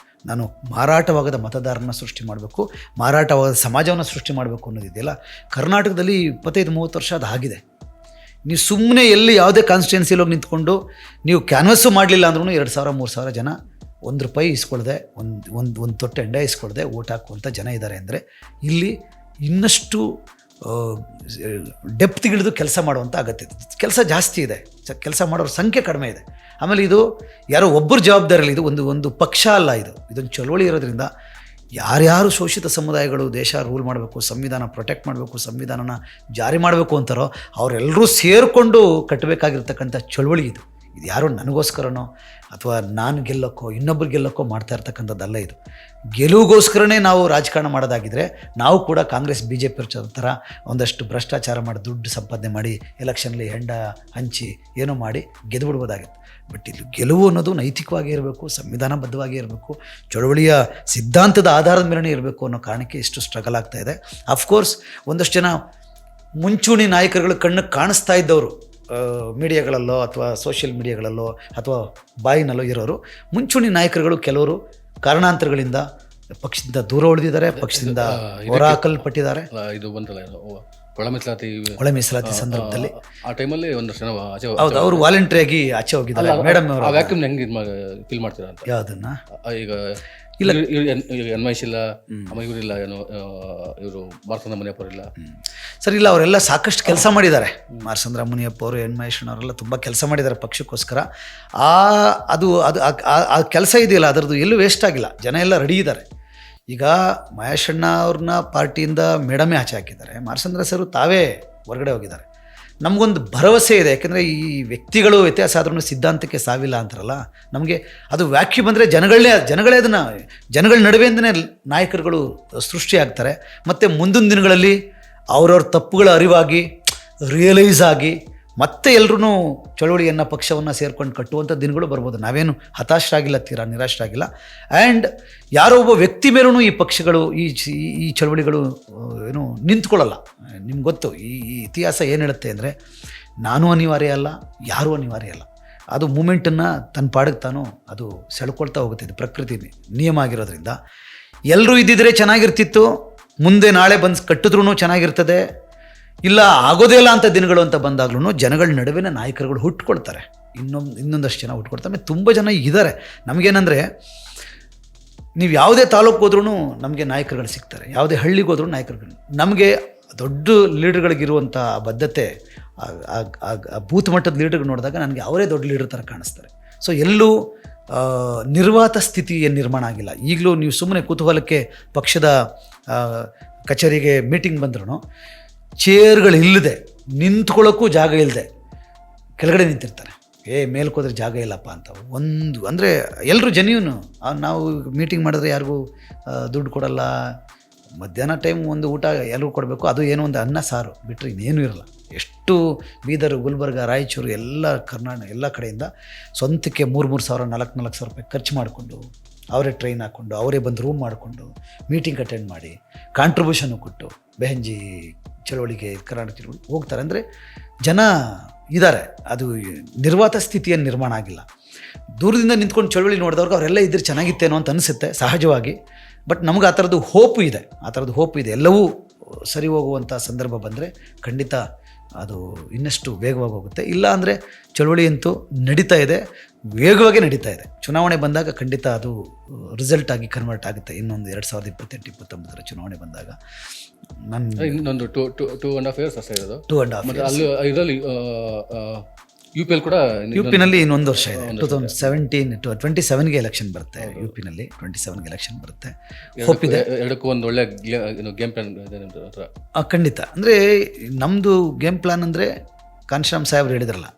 A: ನಾನು ಮಾರಾಟವಾಗದ ಮತದಾರನ ಸೃಷ್ಟಿ ಮಾಡಬೇಕು, ಮಾರಾಟವಾಗದ ಸಮಾಜವನ್ನು ಸೃಷ್ಟಿ ಮಾಡಬೇಕು ಅನ್ನೋದಿದೆಯಲ್ಲ. ಕರ್ನಾಟಕದಲ್ಲಿ 25-30 ವರ್ಷ ಅದು ಆಗಿದೆ. ನೀವು ಸುಮ್ಮನೆ ಎಲ್ಲಿ ಯಾವುದೇ ಕಾನ್ಸ್ಟಿಟ್ಯೂನ್ಸಿಲಿ ಹೋಗಿ ನಿಂತ್ಕೊಂಡು ನೀವು ಕ್ಯಾನ್ವಸ್ಸು ಮಾಡಲಿಲ್ಲ ಅಂದ್ರೂ 2,000-3,000 ಜನ ₹1 ಇಸ್ಕೊಳ್ದೆ, ಒಂದು ತೊಟ್ಟೆ ಎಂಡ ಇಸ್ಕೊಳ್ದೆ ಓಟ್ ಹಾಕುವಂಥ ಜನ ಇದ್ದಾರೆ. ಅಂದರೆ ಇಲ್ಲಿ ಇನ್ನಷ್ಟು ಡೆಪ್ತ್ಗಿಳಿದು ಕೆಲಸ ಮಾಡುವಂಥ ಅಗತ್ಯ ಇದೆ. ಕೆಲಸ ಜಾಸ್ತಿ ಇದೆ, ಕೆಲಸ ಮಾಡೋರ ಸಂಖ್ಯೆ ಕಡಿಮೆ ಇದೆ. ಆಮೇಲೆ ಇದು ಯಾರೋ ಒಬ್ಬರು ಜವಾಬ್ದಾರಿಲ್ಲ, ಇದು ಒಂದು ಪಕ್ಷ ಅಲ್ಲ, ಇದೊಂದು ಚಳವಳಿ ಇರೋದ್ರಿಂದ ಯಾರ್ಯಾರು ಶೋಷಿತ ಸಮುದಾಯಗಳು ದೇಶ ರೂಲ್ ಮಾಡಬೇಕು, ಸಂವಿಧಾನ ಪ್ರೊಟೆಕ್ಟ್ ಮಾಡಬೇಕು, ಸಂವಿಧಾನನ ಜಾರಿ ಮಾಡಬೇಕು ಅಂತಾರೋ ಅವರೆಲ್ಲರೂ ಸೇರಿಕೊಂಡು ಕಟ್ಟಬೇಕಾಗಿರ್ತಕ್ಕಂಥ ಚಳವಳಿ ಇದು ಯಾರೋ ನನಗೋಸ್ಕರನೋ ಅಥವಾ ನಾನು ಗೆಲ್ಲೋಕ್ಕೋ ಇನ್ನೊಬ್ರು ಗೆಲ್ಲೋಕ್ಕೋ ಮಾಡ್ತಾ ಇರ್ತಕ್ಕಂಥದ್ದಲ್ಲ. ಇದು ಗೆಲುವಿಗೋಸ್ಕರನೇ ನಾವು ರಾಜಕಾರಣ ಮಾಡೋದಾಗಿದ್ದರೆ ನಾವು ಕೂಡ ಕಾಂಗ್ರೆಸ್ BJP ಥರ ಒಂದಷ್ಟು ಭ್ರಷ್ಟಾಚಾರ ಮಾಡಿ ದುಡ್ಡು ಸಂಪಾದನೆ ಮಾಡಿ ಎಲೆಕ್ಷನ್ಲಿ ಹೆಂಡ ಹಂಚಿ ಏನೋ ಮಾಡಿ ಗೆದ್ದುಬಿಡ್ಬೋದಾಗಿತ್ತು. ಬಟ್ ಇಲ್ಲಿ ಗೆಲುವು ಅನ್ನೋದು ನೈತಿಕವಾಗಿ ಇರಬೇಕು, ಸಂವಿಧಾನಬದ್ಧವಾಗಿ ಇರಬೇಕು, ಚಳವಳಿಯ ಸಿದ್ಧಾಂತದ ಆಧಾರದ ಮೇಲೇ ಇರಬೇಕು ಅನ್ನೋ ಕಾರಣಕ್ಕೆ ಇಷ್ಟು ಸ್ಟ್ರಗಲ್ ಆಗ್ತಾಯಿದೆ. ಅಫ್ಕೋರ್ಸ್ ಒಂದಷ್ಟು ಜನ ಮುಂಚೂಣಿ ನಾಯಕರುಗಳು ಕಣ್ಣು ಕಾಣಿಸ್ತಾ ಇದ್ದವರು ಮೀಡಿಯಾಗಳಲ್ಲೋ ಅಥವಾ ಸೋಷಿಯಲ್ ಮೀಡಿಯಾಗಳಲ್ಲೋ ಅಥವಾ ಬಾಯಿನಲ್ಲೋ ಇರೋರು ಮುಂಚೂಣಿ ನಾಯಕರುಗಳು ಕೆಲವರು ಕಾರಣಾಂತರಗಳಿಂದ ಪಕ್ಷದಿಂದ ದೂರ ಉಳಿದಿದ್ದಾರೆ, ಪಕ್ಷದಿಂದ ಹೊರಹಾಕಲ್ಪಟ್ಟಿದ್ದಾರೆ.
B: ಇದು ಬಂತಲ್ಲ ಒಳ ಮೀಸಲಾತಿ
A: ಒಳ ಮೀಸಲಾತಿ ಸಂದರ್ಭದಲ್ಲಿ
B: ಆ ಟೈಮಲ್ಲಿ ಒಂದಷ್ಟು ಜನ ಆಚೆ
A: ಹೌದು, ಅವರು ವಾಲಂಟ್ರಿಯಾಗಿ ಆಚೆ ಹೋಗಿದ್ದಾರೆ. ಮೇಡಮ್ ಅವರು
B: ಆ ವ್ಯಾಕ್ಯೂಮ್ ಹೆಂಗೆ ಫೀಲ್ ಮಾಡ್ತೀರಾ ಅಂತ?
A: ಯಾವುದನ್ನ
B: ಈಗ ಅನ್ವಯಿಸಿಲ್ಲ, ಇವರಿಲ್ಲ, ಏನು ಇವರು ಮಾರ್ಸಂದ್ರ ಮುನಿಯಪ್ಪ ಅವರಿಲ್ಲ
A: ಸರ್, ಇಲ್ಲ ಅವರೆಲ್ಲ ಸಾಕಷ್ಟು ಕೆಲಸ ಮಾಡಿದ್ದಾರೆ. ಮಾರ್ಸಂದ್ರ ಮುನಿಯಪ್ಪ ಅವರು, ಎನ್ ಮಹೇಶಣ್ಣವರೆಲ್ಲ ತುಂಬ ಕೆಲಸ ಮಾಡಿದ್ದಾರೆ ಪಕ್ಷಕ್ಕೋಸ್ಕರ. ಅದು ಅದು ಆ ಕೆಲಸ ಇದೆಯಲ್ಲ ಅದರದ್ದು ಎಲ್ಲೂ ವೇಸ್ಟ್ ಆಗಿಲ್ಲ. ಜನ ಎಲ್ಲ ರೆಡಿ ಇದ್ದಾರೆ. ಈಗ ಮಹೇಶಣ್ಣ ಅವ್ರನ್ನ ಪಾರ್ಟಿಯಿಂದ ಮೇಡಮೇ ಆಚೆ ಹಾಕಿದ್ದಾರೆ, ಮಾರ್ಸಂದ್ರ ಸರು ತಾವೇ ಹೊರಗಡೆ ಹೋಗಿದ್ದಾರೆ. ನಮಗೊಂದು ಭರವಸೆ ಇದೆ, ಯಾಕೆಂದರೆ ಈ ವ್ಯಕ್ತಿಗಳು ವ್ಯತ್ಯಾಸ ಆದ್ರೂ ಸಿದ್ಧಾಂತಕ್ಕೆ ಸಾವಿಲ್ಲ ಅಂತಾರಲ್ಲ, ನಮಗೆ ಅದು ವ್ಯಾಖ್ಯೆ ಬಂದರೆ ಜನಗಳೇ ಅದನ್ನು ಜನಗಳ ನಡುವೆಯಿಂದನೇ ನಾಯಕರುಗಳು ಸೃಷ್ಟಿಯಾಗ್ತಾರೆ. ಮತ್ತು ಮುಂದಿನ ದಿನಗಳಲ್ಲಿ ಅವ್ರವ್ರ ತಪ್ಪುಗಳ ಅರಿವಾಗಿ ರಿಯಲೈಸ್ ಆಗಿ ಮತ್ತೆ ಎಲ್ಲರೂ ಚಳುವಳಿಯನ್ನು ಪಕ್ಷವನ್ನು ಸೇರ್ಕೊಂಡು ಕಟ್ಟುವಂಥ ದಿನಗಳು ಬರ್ಬೋದು. ನಾವೇನು ಹತಾಶರಾಗಿಲ್ಲ, ತೀರಾ ನಿರಾಶರಾಗಿಲ್ಲ. ಆ್ಯಂಡ್ ಯಾರೋ ಒಬ್ಬ ವ್ಯಕ್ತಿ ಮೇಲೂ ಈ ಪಕ್ಷಗಳು ಈ ಚಳುವಳಿಗಳು ಏನು ನಿಂತ್ಕೊಳ್ಳಲ್ಲ. ನಿಮ್ಗೆ ಗೊತ್ತು ಈ ಇತಿಹಾಸ ಏನು ಹೇಳುತ್ತೆ ಅಂದರೆ, ನಾನು ಅನಿವಾರ್ಯ ಅಲ್ಲ, ಯಾರೂ ಅನಿವಾರ್ಯ ಅಲ್ಲ. ಅದು ಮೂಮೆಂಟನ್ನು ತನ್ನ ಪಾಡಿಗೆ ತಾನು ಅದು ಸೆಳ್ಕೊಳ್ತಾ ಹೋಗುತ್ತೆ. ಇದು ಪ್ರಕೃತಿ ನಿಯಮ ಆಗಿರೋದ್ರಿಂದ ಎಲ್ಲರೂ ಇದ್ದಿದ್ರೆ ಚೆನ್ನಾಗಿರ್ತಿತ್ತು, ಮುಂದೆ ನಾಳೆ ಬಂದು ಕಟ್ಟಿದ್ರೂ ಚೆನ್ನಾಗಿರ್ತದೆ. ಇಲ್ಲ ಆಗೋದೇ ಇಲ್ಲ ಅಂತ ದಿನಗಳು ಅಂತ ಬಂದಾಗ್ಲೂ ಜನಗಳ ನಡುವಿನ ನಾಯಕರುಗಳು ಹುಟ್ಕೊಳ್ತಾರೆ. ಇನ್ನೊಂದಷ್ಟು ಜನ ಹುಟ್ಕೊಳ್ತಾರೆ. ಆಮೇಲೆ ತುಂಬ ಜನ ಇದ್ದಾರೆ. ನಮಗೇನೆಂದರೆ, ನೀವು ಯಾವುದೇ ತಾಲೂಕು ಹೋದ್ರೂ ನಮಗೆ ನಾಯಕರುಗಳು ಸಿಗ್ತಾರೆ, ಯಾವುದೇ ಹಳ್ಳಿಗೆ ಹೋದ್ರೂ ನಾಯಕರುಗಳು. ನಮಗೆ ದೊಡ್ಡ ಲೀಡರ್ಗಳಿಗಿರುವಂಥ ಬದ್ಧತೆ, ಬೂತ್ ಮಟ್ಟದ ಲೀಡರ್ಗಳು ನೋಡಿದಾಗ ನನಗೆ ಅವರೇ ದೊಡ್ಡ ಲೀಡರ್ ಥರ ಕಾಣಿಸ್ತಾರೆ. ಸೊ ಎಲ್ಲೂ ನಿರ್ವಾತ ಸ್ಥಿತಿ ಏನು ನಿರ್ಮಾಣ ಆಗಿಲ್ಲ. ಈಗಲೂ ನೀವು ಸುಮ್ಮನೆ ಕುತೂಹಲಕ್ಕೆ ಪಕ್ಷದ ಕಚೇರಿಗೆ ಮೀಟಿಂಗ್ ಬಂದ್ರೂ ಚೇರ್ಗಳಿಲ್ಲದೆ, ನಿಂತ್ಕೊಳ್ಳೋಕ್ಕೂ ಜಾಗ ಇಲ್ಲದೆ ಕೆಳಗಡೆ ನಿಂತಿರ್ತಾರೆ. ಮೇಲ್ಕೋದ್ರೆ ಜಾಗ ಇಲ್ಲಪ್ಪ ಅಂತ ಒಂದು. ಅಂದರೆ ಎಲ್ಲರೂ ಜೆನ್ಯೂನು. ನಾವು ಮೀಟಿಂಗ್ ಮಾಡಿದ್ರೆ ಯಾರಿಗೂ ದುಡ್ಡು ಕೊಡಲ್ಲ. ಮಧ್ಯಾಹ್ನ ಟೈಮ್ ಒಂದು ಊಟ ಎಲ್ಲರೂ ಕೊಡಬೇಕು, ಅದು ಏನೋ ಒಂದು ಅನ್ನ ಸಾರು ಬಿಟ್ಟರೆ ಇನ್ನೇನೂ ಇರಲ್ಲ. ಎಷ್ಟು ಬೀದರ್, ಗುಲ್ಬರ್ಗ, ರಾಯಚೂರು ಎಲ್ಲ ಕರ್ನಾಟಕ ಎಲ್ಲ ಕಡೆಯಿಂದ ಸ್ವಂತಕ್ಕೆ 3,000 4,000 ರೂಪಾಯಿ ಖರ್ಚು ಮಾಡಿಕೊಂಡು, ಅವರೇ ಟ್ರೈನ್ ಹಾಕ್ಕೊಂಡು, ಅವರೇ ಬಂದು ರೂಮ್ ಮಾಡಿಕೊಂಡು ಮೀಟಿಂಗ್ ಅಟೆಂಡ್ ಮಾಡಿ ಕಾಂಟ್ರಿಬ್ಯೂಷನ್ನು ಕೊಟ್ಟು ಬೆಹಂಜಿ ಚಳವಳಿಗೆ, ಕರ್ನಾಟಕ ಚಳವಳಿಗೆ ಹೋಗ್ತಾರೆ. ಅಂದರೆ ಜನ ಇದ್ದಾರೆ. ಅದು ನಿರ್ವಾತ ಸ್ಥಿತಿಯನ್ನು ನಿರ್ಮಾಣ ಆಗಿಲ್ಲ. ದೂರದಿಂದ ನಿಂತ್ಕೊಂಡು ಚಳವಳಿ ನೋಡಿದವ್ರಿಗೆ ಅವರೆಲ್ಲ ಇದ್ರೆ ಚೆನ್ನಾಗಿತ್ತೇನೋ ಅಂತ ಅನಿಸುತ್ತೆ ಸಹಜವಾಗಿ. ಬಟ್ ನಮಗೆ ಆ ಥರದ್ದು ಹೋಪು ಇದೆ. ಎಲ್ಲವೂ ಸರಿ ಹೋಗುವಂಥ ಸಂದರ್ಭ ಬಂದರೆ ಖಂಡಿತ ಅದು ಇನ್ನಷ್ಟು ವೇಗವಾಗಿ ಹೋಗುತ್ತೆ. ಇಲ್ಲ ಅಂದರೆ ಚಳವಳಿ ಅಂತೂ ನಡೀತಾ ಇದೆ, ವೇಗವಾಗಿ ನಡೀತಾ ಇದೆ. ಚುನಾವಣೆ ಬಂದಾಗ ಖಂಡಿತ ಅದು ರಿಸಲ್ಟ್ ಆಗಿ ಕನ್ವರ್ಟ್ ಆಗುತ್ತೆ. ಇನ್ನೊಂದು 2028-29 ಚುನಾವಣೆ ಬಂದಾಗ
B: ಇನ್ನೊಂದು 2.5 years ಅಷ್ಟೇ ಇರೋದು.
A: 2.5
B: years. ಅಲ್ಲಿ ಇದರಲ್ಲಿ UP ಕೂಡ
A: UPನಲ್ಲಿ ಇನ್ನೊಂದು ವರ್ಷ ಇದೆ. 2027ಗೆ ಎಲೆಕ್ಷನ್ ಬರುತ್ತೆ. UPನಲ್ಲಿ 27ಗೆ ಎಲೆಕ್ಷನ್ ಬರುತ್ತೆ. ಹೋಪ್ ಇದೆ.
B: ಎರಡಕ್ಕೂ ಒಂದು ಒಳ್ಳೆ ಗೇಮ್ ಪ್ಲಾನ್ ಇದೆ ನಿಮ್ಮ ಹತ್ರ?
A: ಖಂಡಿತ. ಅಂದರೆ ನಮ್ಮದು ಗೇಮ್ ಪ್ಲಾನ್ ಅಂದರೆ ಕಾಂಶರಾಮ್ ಸಾಹೇಬ್ರು ಹೇಳಿದ್ರಲ್ಲ,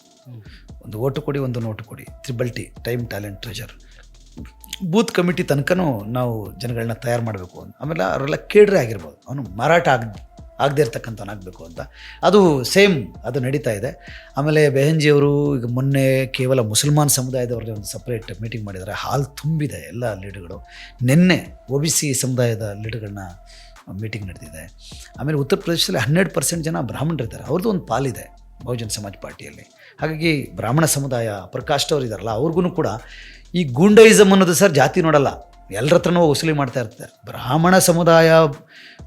A: ಒಂದು ಓಟು ಕೊಡಿ, ಒಂದು ನೋಟು ಕೊಡಿ, TT time, talent, treasure. Booth committee ತನಕನೂ ನಾವು ಜನಗಳನ್ನ ತಯಾರು ಮಾಡಬೇಕು ಅಂತ. ಆಮೇಲೆ ಅವರೆಲ್ಲ ಕೇಡ್ರೆ ಆಗಿರ್ಬೋದು, ಅವನು ಮಾರಾಟ ಆಗದೇ ಇರ್ತಕ್ಕಂಥವನಾಗಬೇಕು ಅಂತ. ಅದು ಸೇಮ್ ಅದು ನಡೀತಾ ಇದೆ. ಆಮೇಲೆ ಬೆಹಂಜಿಯವರು ಈಗ ಮೊನ್ನೆ ಕೇವಲ ಮುಸಲ್ಮಾನ್ ಸಮುದಾಯದವ್ರಿಗೆ ಒಂದು ಸಪ್ರೇಟ್ ಮೀಟಿಂಗ್ ಮಾಡಿದ್ದಾರೆ. ಹಾಲ್ ತುಂಬಿದೆ ಎಲ್ಲ ಲೀಡರ್ಗಳು. ನಿನ್ನೆ OBC ಸಮುದಾಯದ ಲೀಡರ್ಗಳನ್ನ ಮೀಟಿಂಗ್ ನಡೆದಿದೆ. ಆಮೇಲೆ ಉತ್ತರ ಪ್ರದೇಶದಲ್ಲಿ 100% ಜನ ಬ್ರಾಹ್ಮಣರಿದ್ದಾರೆ. ಅವ್ರದ್ದು ಒಂದು ಪಾಲಿದೆ ಬಹುಜನ್ ಸಮಾಜ್ ಪಾರ್ಟಿಯಲ್ಲಿ. ಹಾಗಾಗಿ ಬ್ರಾಹ್ಮಣ ಸಮುದಾಯ, ಪ್ರಕಾಶ್ ಅವರು ಇದ್ದಾರಲ್ಲ, ಅವ್ರಿಗೂ ಕೂಡ ಈ ಗೂಂಡಾಯಿಸಮ್ ಅನ್ನೋದು ಸರ್ ಜಾತಿ ನೋಡಲ್ಲ, ಎಲ್ಲರ ಹತ್ರನೂ ವಸೂಲಿ ಮಾಡ್ತಾ ಇರ್ತಾರೆ. ಬ್ರಾಹ್ಮಣ ಸಮುದಾಯ,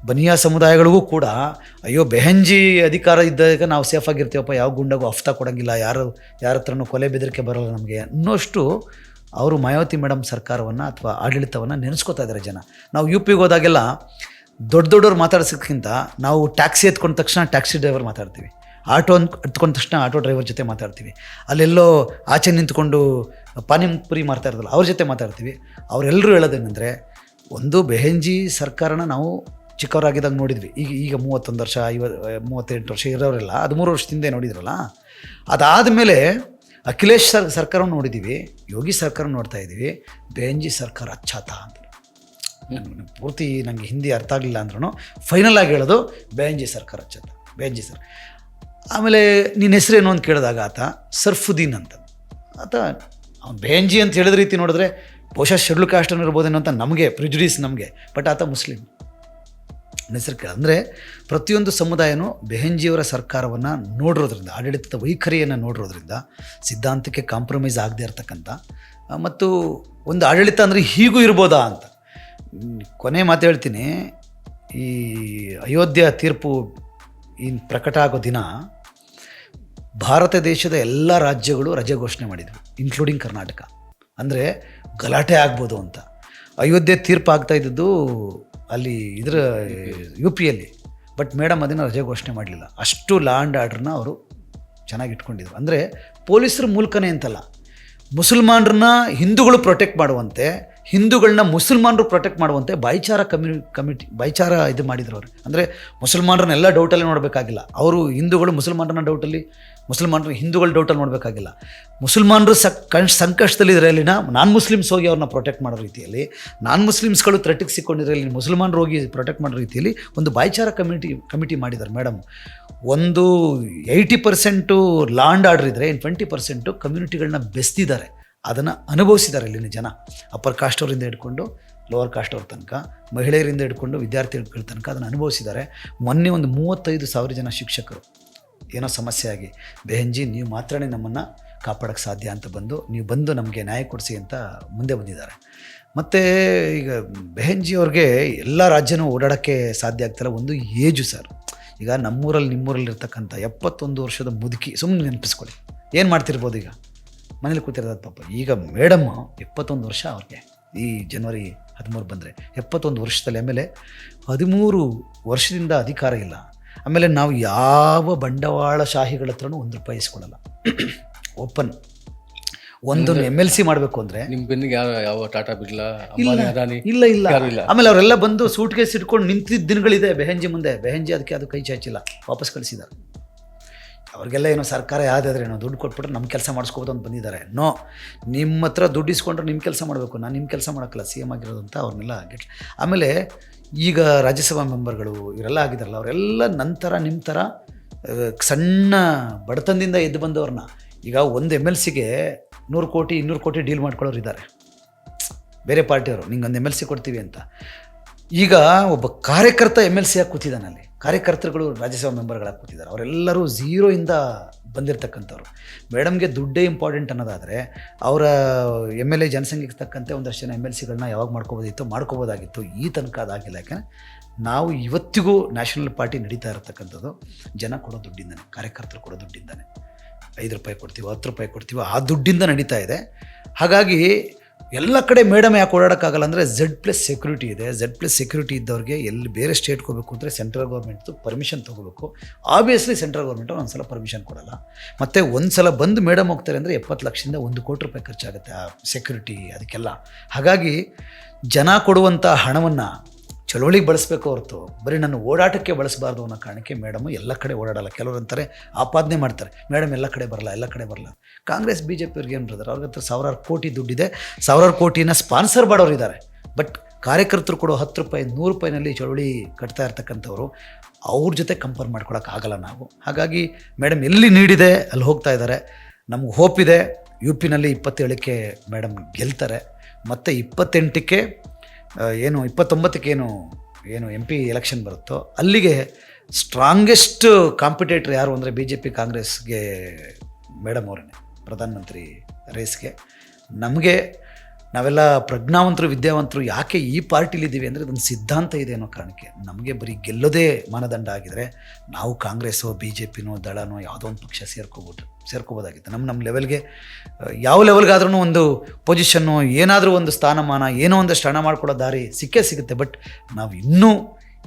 A: ಬನಿಯಾ ಸಮುದಾಯಗಳಿಗೂ ಕೂಡ ಅಯ್ಯೋ ಬೆಹಂಜಿ ಅಧಿಕಾರ ಇದ್ದಾಗ ನಾವು ಸೇಫ್ ಆಗಿರ್ತೀವಪ್ಪ, ಯಾವ ಗುಂಡಾಗೂ ಹಫ್ತಾ ಕೊಡೋಂಗಿಲ್ಲ, ಯಾರ ಹತ್ರನೂ ಕೊಲೆ ಬೆದರಿಕೆ ಬರೋಲ್ಲ ನಮಗೆ ಅನ್ನೋಷ್ಟು ಅವರು ಮಾಯಾವತಿ ಮೇಡಮ್ ಸರ್ಕಾರವನ್ನು ಅಥವಾ ಆಡಳಿತವನ್ನು ನೆನೆಸ್ಕೋತಾ ಇದ್ದಾರೆ ಜನ. ನಾವು UPಗೆ ಹೋದಾಗೆಲ್ಲ ದೊಡ್ಡವ್ರು ಮಾತಾಡ್ಸೋಕ್ಕಿಂತ ನಾವು ಟ್ಯಾಕ್ಸಿ ಎತ್ಕೊಂಡ ತಕ್ಷಣ ಟ್ಯಾಕ್ಸಿ ಡ್ರೈವರ್ ಮಾತಾಡ್ತೀವಿ, ಆಟೋ ಎತ್ಕೊಂಡ ತಕ್ಷಣ ಆಟೋ ಡ್ರೈವರ್ ಜೊತೆ ಮಾತಾಡ್ತೀವಿ, ಅಲ್ಲೆಲ್ಲೋ ಆಚೆ ನಿಂತ್ಕೊಂಡು ಪಾನಿಪುರಿ ಮಾರ್ತಾ ಇರೋದಲ್ಲ ಅವ್ರ ಜೊತೆ ಮಾತಾಡ್ತೀವಿ. ಅವರೆಲ್ಲರೂ ಹೇಳೋದೇನೆಂದರೆ, ಒಂದು ಬೆಹಂಜಿ ಸರ್ಕಾರನ ನಾವು ಚಿಕ್ಕವರಾಗಿದ್ದಾಗ ನೋಡಿದ್ವಿ. ಈಗ 31 ವರ್ಷ 38 ವರ್ಷ ಇರೋರೆಲ್ಲ 13 ವರ್ಷದಿಂದ ನೋಡಿದ್ರಲ್ಲ. ಅದಾದಮೇಲೆ ಅಖಿಲೇಶ್ ಸರ್ಕಾರವನ್ನು ನೋಡಿದ್ದೀವಿ, ಯೋಗಿ ಸರ್ಕಾರ ನೋಡ್ತಾ ಇದ್ದೀವಿ. ಬೆಹಂಜಿ ಸರ್ಕಾರ ಅಚ್ಚಾತ ಅಂತ ಪೂರ್ತಿ ನನಗೆ ಹಿಂದಿ ಅರ್ಥ ಆಗಲಿಲ್ಲ ಅಂದ್ರೂ ಫೈನಲ್ ಆಗಿ ಹೇಳೋದು ಬೆಹಂಜಿ ಸರ್ಕಾರ ಅಚ್ಚಾತ, ಬೆಹಂಜಿ ಸರ್. ಆಮೇಲೆ ನಿನ್ನ ಹೆಸರೇನು ಅಂತ ಕೇಳಿದಾಗ ಆತ ಸರ್ಫುದ್ದೀನ್ ಅಂತ. ಆತ ಅವ್ನು ಬೆಹಂಜಿ ಅಂತ ಹೇಳಿದ ರೀತಿ ನೋಡಿದ್ರೆ ಬಹುಶಃ ಶೆಡ್ಯೂಲ್ ಕಾಸ್ಟ್ ಇರ್ಬೋದೇನೋ ಅಂತ ನಮಗೆ ಪ್ರಿಜುಡೀಸ್ ನಮಗೆ. ಬಟ್ ಆತ ಮುಸ್ಲಿಂ. ಹೆಸರು ಕೇಳ ಅಂದರೆ ಪ್ರತಿಯೊಂದು ಸಮುದಾಯನೂ ಬೆಹೆಂಜಿಯವರ ಸರ್ಕಾರವನ್ನು ನೋಡಿರೋದ್ರಿಂದ, ಆಡಳಿತದ ವೈಖರಿಯನ್ನು ನೋಡಿರೋದ್ರಿಂದ, ಸಿದ್ಧಾಂತಕ್ಕೆ ಕಾಂಪ್ರಮೈಸ್ ಆಗದೆ ಇರತಕ್ಕಂಥ ಮತ್ತು ಒಂದು ಆಡಳಿತ ಅಂದರೆ ಹೀಗೂ ಇರ್ಬೋದಾ ಅಂತ. ಕೊನೆ ಮಾತು ಹೇಳ್ತೀನಿ, ಈ ಅಯೋಧ್ಯ ತೀರ್ಪು ಪ್ರಕಟ ಆಗೋ ದಿನ ಭಾರತ ದೇಶದ ಎಲ್ಲ ರಾಜ್ಯಗಳು ರಜೆ ಘೋಷಣೆ ಮಾಡಿದರು, ಇನ್ಕ್ಲೂಡಿಂಗ್ ಕರ್ನಾಟಕ. ಅಂದರೆ ಗಲಾಟೆ ಆಗ್ಬೋದು ಅಂತ. ಅಯೋಧ್ಯೆ ತೀರ್ಪು ಆಗ್ತಾ ಇದ್ದದ್ದು ಅಲ್ಲಿ ಇದರ ಯು ಪಿಯಲ್ಲಿ, ಬಟ್ ಮೇಡಮ್ ಅದನ್ನು ರಜೆ ಘೋಷಣೆ ಮಾಡಲಿಲ್ಲ. ಅಷ್ಟು ಲಾ ಆ್ಯಂಡ್ ಆರ್ಡ್ರನ್ನ ಅವರು ಚೆನ್ನಾಗಿ ಇಟ್ಕೊಂಡಿದ್ರು. ಅಂದರೆ ಪೊಲೀಸರ ಮೂಲಕನೇ ಅಂತಲ್ಲ, ಮುಸಲ್ಮಾನರನ್ನ ಹಿಂದೂಗಳು ಪ್ರೊಟೆಕ್ಟ್ ಮಾಡುವಂತೆ, ಹಿಂದೂಗಳನ್ನ ಮುಸಲ್ಮಾನರು ಪ್ರೊಟೆಕ್ಟ್ ಮಾಡುವಂತೆ ಭಾಯ್ಚಾರ ಇದು ಮಾಡಿದ್ರು ಅವರು. ಅಂದರೆ ಮುಸಲ್ಮಾನರನ್ನೆಲ್ಲ ಡೌಟಲ್ಲಿ ನೋಡಬೇಕಾಗಿಲ್ಲ, ಅವರು ಹಿಂದೂಗಳು ಮುಸಲ್ಮಾನರನ್ನ ಡೌಟಲ್ಲಿ, ಮುಸಲ್ಮಾನರು ಹಿಂದೂಗಳು ಡೌಟಲ್ಲಿ ನೋಡಬೇಕಾಗಿಲ್ಲ. ಮುಸಲ್ಮಾನರು ಸಂಕಷ್ಟದಲ್ಲಿದ್ದರಲ್ಲಿನ ನಾನ್ ಮುಸ್ಲಿಮ್ಸ್ ಹೋಗಿ ಅವ್ರನ್ನ ಪ್ರೊಟೆಕ್ಟ್ ಮಾಡೋ ರೀತಿಯಲ್ಲಿ, ನಾನ್ ಮುಸ್ಲಿಮ್ಸ್ಗಳು ಥ್ರೆಟಿಗೆ ಸಿಕ್ಕೊಂಡಿದ್ರಲ್ಲಿ ಮುಸಲ್ಮಾನರು ಹೋಗಿ ಪ್ರೊಟೆಕ್ಟ್ ಮಾಡೋ ರೀತಿಯಲ್ಲಿ ಒಂದು ಭಾಯ್ಚಾರ ಕಮಿಟಿ ಮಾಡಿದ್ದಾರೆ ಮೇಡಮ್. ಒಂದು 80% ಲಾ ಆ್ಯಂಡ್ ಆರ್ಡರ್ ಇದ್ದರೆ, 20% ಕಮ್ಯುನಿಟಿಗಳನ್ನ ಬೆಸ್ತಿದ್ದಾರೆ, ಅದನ್ನು ಅನುಭವಿಸಿದ್ದಾರೆ ಇಲ್ಲಿನ ಜನ. ಅಪ್ಪರ್ ಕಾಸ್ಟ್ ಅವರಿಂದ ಹಿಡ್ಕೊಂಡು ಲೋವರ್ ಕಾಸ್ಟ್ ಅವ್ರ ತನಕ, ಮಹಿಳೆಯರಿಂದ ಹಿಡ್ಕೊಂಡು ವಿದ್ಯಾರ್ಥಿಗಳ ತನಕ ಅದನ್ನು ಅನುಭವಿಸಿದ್ದಾರೆ. ಮೊನ್ನೆ ಒಂದು 35,000 ಜನ ಶಿಕ್ಷಕರು ಏನೋ ಸಮಸ್ಯೆ ಆಗಿ, ಬೆಹೆಂಜಿ ನೀವು ಮಾತ್ರನೇ ನಮ್ಮನ್ನು ಕಾಪಾಡೋಕ್ಕೆ ಸಾಧ್ಯ ಅಂತ ನೀವು ಬಂದು ನಮಗೆ ನ್ಯಾಯ ಕೊಡಿಸಿ ಅಂತ ಮುಂದೆ ಬಂದಿದ್ದಾರೆ. ಮತ್ತು ಈಗ ಬೆಹೆಂಜಿಯವ್ರಿಗೆ ಎಲ್ಲ ರಾಜ್ಯನೂ ಓಡಾಡೋಕ್ಕೆ ಸಾಧ್ಯ ಆಗ್ತಾಯಿಲ್ಲ. ಒಂದು ಏಜು ಸರ್, ಈಗ ನಿಮ್ಮೂರಲ್ಲಿ ಇರ್ತಕ್ಕಂಥ 71 ವರ್ಷದ ಮುದುಕಿ, ಸುಮ್ಮನೆ ನೆನಪಿಸ್ಕೊಳ್ಳಿ, ಏನು ಮಾಡ್ತಿರ್ಬೋದು ಈಗ ಮನೇಲಿ ಕೂತಿರೋದು ಪಾಪ. ಈಗ ಮೇಡಮ್ಮು 71 ವರ್ಷ ಅವ್ರಿಗೆ, ಈ ಜನವರಿ 13 ಬಂದರೆ 71 ವರ್ಷದಲ್ಲಿ. ಆಮೇಲೆ 13 ವರ್ಷದಿಂದ ಅಧಿಕಾರ ಇಲ್ಲ. ಆಮೇಲೆ ನಾವು ಯಾವ ಬಂಡವಾಳಶಾಹಿಗಳ ಹತ್ರನೂ ₹1 ಇಸ್ಕೊಳ್ಳಲ್ಲ, ಓಪನ್. ಒಂದು MLC ಮಾಡಬೇಕು ಅಂದರೆ
B: ನಿಮ್ಮ ಬೆನ್ನಿಗೆ ಯಾವ ಟಾಟಾ ಬಿರ್ಲಾ
A: ಇಲ್ಲ. ಆಮೇಲೆ ಅವರೆಲ್ಲ ಬಂದು ಸೂಟ್ಕೇಸ್ ಇಟ್ಕೊಂಡು ನಿಂತಿದ್ದ ದಿನಗಳಿದೆ ಬೆಹೆಂಜಿ ಮುಂದೆ. ಬೆಹೆಂಜಿ ಅದು ಕೈ ಚಾಚಿಲ್ಲ, ವಾಪಸ್ ಕಳಿಸಿದ್ದಾರೆ. ಅವ್ರಿಗೆಲ್ಲ ಏನೋ ಸರ್ಕಾರ ಯಾವುದಾದ್ರೆ ಏನೋ ದುಡ್ಡು ಕೊಟ್ಬಿಟ್ರೆ ನಮ್ಮ ಕೆಲಸ ಮಾಡಿಸ್ಕೋಬೋದು ಅಂತ ಬಂದಿದ್ದಾರೆ. ನೋ, ನಿಮ್ಮ ಹತ್ರ ದುಡ್ಡು ಇಸ್ಕೊಂಡ್ರೆ ನಿಮ್ಮ ಕೆಲಸ ಮಾಡಬೇಕು, ನಾನು ನಿಮ್ಮ ಕೆಲಸ ಮಾಡೋಕ್ಕಲ್ಲ CM ಆಗಿರೋದು ಅಂತ ಅವ್ರನ್ನೆಲ್ಲ ಆಮೇಲೆ ಈಗ ರಾಜ್ಯಸಭಾ ಮೆಂಬರ್ಗಳು ಇವರೆಲ್ಲ ಆಗಿದ್ದಾರಲ್ಲ, ಅವರೆಲ್ಲ ನಂತರ ನಿಮ್ಮ ಥರ ಸಣ್ಣ ಬಡತನದಿಂದ ಎದ್ದು ಬಂದವ್ರನ್ನ, ಈಗ ಒಂದು MLCಗೆ 100 ಕೋಟಿ 200 ಕೋಟಿ ಡೀಲ್ ಮಾಡ್ಕೊಳ್ಳೋರು ಇದ್ದಾರೆ ಬೇರೆ ಪಾರ್ಟಿಯವರು, ನಿಂಗೆ ಒಂದು MLC ಕೊಡ್ತೀವಿ ಅಂತ. ಈಗ ಒಬ್ಬ ಕಾರ್ಯಕರ್ತ MLC ಆಗಿ ಕೂತಿದ್ದಾನೆ, ಅಲ್ಲಿ ಕಾರ್ಯಕರ್ತರುಗಳು ರಾಜ್ಯಸಭಾ ಮೆಂಬರ್ಗಳಾಗಿ ಕೂತಿದ್ದಾರೆ. ಅವರೆಲ್ಲರೂ ಝೀರೋಯಿಂದ ಬಂದಿರತಕ್ಕಂಥವ್ರು. ಮೇಡಮ್ಗೆ ದುಡ್ಡೇ ಇಂಪಾರ್ಟೆಂಟ್ ಅನ್ನೋದಾದರೆ ಅವರ MLA ಜನಸಂಖ್ಯೆಗೆ ತಕ್ಕಂತೆ ಒಂದಷ್ಟು ಜನ MLCಗಳನ್ನ ಯಾವಾಗ ಮಾಡ್ಕೋಬೋದಾಗಿತ್ತು. ಈ ತನಕ ಅದಾಗಿಲ್ಲ. ಯಾಕೆಂದರೆ ನಾವು ಇವತ್ತಿಗೂ ನ್ಯಾಷನಲ್ ಪಾರ್ಟಿ ನಡೀತಾ ಇರತಕ್ಕಂಥದ್ದು ಜನ ಕೊಡೋ ದುಡ್ಡಿಂದನೇ, ಕಾರ್ಯಕರ್ತರು ಕೊಡೋ ದುಡ್ಡಿಂದನೇ. ₹5 ಕೊಡ್ತೀವಿ, ₹10 ಕೊಡ್ತೀವಿ, ಆ ದುಡ್ಡಿಂದ ನಡೀತಾ ಇದೆ. ಹಾಗಾಗಿ ಎಲ್ಲ ಕಡೆ ಮೇಡಮ್ ಯಾಕೆ ಓಡಾಡೋಕ್ಕಾಗಲ್ಲ ಅಂದರೆ Z+ ಸೆಕ್ಯೂರಿಟಿ ಇದೆ. Z+ ಸೆಕ್ಯೂರಿಟಿ ಇದ್ದವ್ರಿಗೆ ಎಲ್ಲಿ ಬೇರೆ ಸ್ಟೇಟ್ಗೆ ಹೋಗಬೇಕು ಅಂದರೆ ಸೆಂಟ್ರಲ್ ಗೌರ್ಮೆಂಟ್ದು ಪರ್ಮಿಷನ್ ತೊಗೋಬೇಕು. ಆಬ್ವಿಯಸ್ಲಿ ಸೆಂಟ್ರಲ್ ಗೌರ್ಮೆಂಟು ಒಂದು ಸಲ ಪರ್ಮಿಷನ್ ಕೊಡಲ್ಲ. ಮತ್ತು ಒಂದು ಸಲ ಬಂದು ಮೇಡಮ್ ಹೋಗ್ತಾರೆ ಅಂದರೆ 70 ಲಕ್ಷದಿಂದ ₹1 ಕೋಟಿ ಖರ್ಚಾಗುತ್ತೆ ಆ ಸೆಕ್ಯೂರಿಟಿ ಅದಕ್ಕೆಲ್ಲ. ಹಾಗಾಗಿ ಜನ ಕೊಡುವಂಥ ಹಣವನ್ನು ಚಳವಳಿಗೆ ಬಳಸಬೇಕು ಹೊರತು ಬರೀ ನನ್ನ ಓಡಾಟಕ್ಕೆ ಬಳಸಬಾರ್ದು ಅನ್ನೋ ಕಾರಣಕ್ಕೆ ಮೇಡಮು ಎಲ್ಲ ಕಡೆ ಓಡಾಡಲ್ಲ. ಕೆಲವರು ಅಂತಾರೆ, ಆಪಾದನೆ ಮಾಡ್ತಾರೆ, ಮೇಡಮ್ ಎಲ್ಲ ಕಡೆ ಬರಲ್ಲ. ಕಾಂಗ್ರೆಸ್ BJP ಅವ್ರಿಗೆ ಏನು ಬ್ರದರ್, ಅವ್ರ ಹತ್ರ ಸಾವಿರಾರು ಕೋಟಿ ದುಡ್ಡಿದೆ, ಸಾವಿರಾರು ಕೋಟಿನ ಸ್ಪಾನ್ಸರ್ ಮಾಡೋರು ಇದ್ದಾರೆ. ಬಟ್ ಕಾರ್ಯಕರ್ತರು ಕೊಡೋ ₹10 ₹100ನಲ್ಲಿ ಚಳವಳಿ ಕಟ್ತಾ ಇರ್ತಕ್ಕಂಥವ್ರು, ಅವ್ರ ಜೊತೆ ಕಂಪೇರ್ ಮಾಡ್ಕೊಳಕ್ಕಾಗಲ್ಲ ನಾವು. ಹಾಗಾಗಿ ಮೇಡಮ್ ಎಲ್ಲಿ ನೀಡಿದೆ ಅಲ್ಲಿ ಹೋಗ್ತಾ ಇದ್ದಾರೆ. ನಮ್ಗೆ ಹೋಪ್ ಇದೆ, UPನಲ್ಲಿ 27ಕ್ಕೆ ಮೇಡಮ್ ಗೆಲ್ತಾರೆ. ಮತ್ತು 28ಕ್ಕೆ 29ಕ್ಕೆ ಏನು MP ಎಲೆಕ್ಷನ್ ಬರುತ್ತೋ ಅಲ್ಲಿಗೆ ಸ್ಟ್ರಾಂಗೆಸ್ಟ್ ಕಾಂಪಿಟೇಟರ್ ಯಾರು ಅಂದರೆ BJP ಕಾಂಗ್ರೆಸ್ಗೆ ಮೇಡಮ್ ಅವರೇ ಪ್ರಧಾನಮಂತ್ರಿ ರೇಸ್ಗೆ. ನಾವೆಲ್ಲ ಪ್ರಜ್ಞಾವಂತರು ವಿದ್ಯಾವಂತರು ಯಾಕೆ ಈ ಪಾರ್ಟಿಲಿದ್ದೀವಿ ಅಂದರೆ ಅದೊಂದು ಸಿದ್ಧಾಂತ ಇದೆ ಅನ್ನೋ ಕಾರಣಕ್ಕೆ. ನಮಗೆ ಬರೀ ಗೆಲ್ಲೋದೇ ಮಾನದಂಡ ಆಗಿದ್ರೆ ನಾವು ಕಾಂಗ್ರೆಸ್ಸೋ BJPನೋ ದಳನೋ ಯಾವುದೋ ಒಂದು ಪಕ್ಷ ಸೇರ್ಕೋಬೋದಾಗಿತ್ತು. ನಮ್ಮ ಲೆವೆಲ್ಗೆ ಯಾವ ಲೆವೆಲ್ಗಾದ್ರೂ ಒಂದು ಪೊಸಿಷನ್ನು, ಏನಾದರೂ ಒಂದು ಸ್ಥಾನಮಾನ, ಏನೋ ಒಂದಷ್ಟು ಹಣ ಮಾಡ್ಕೊಳ್ಳೋ ದಾರಿ ಸಿಗುತ್ತೆ. ಬಟ್ ನಾವು ಇನ್ನೂ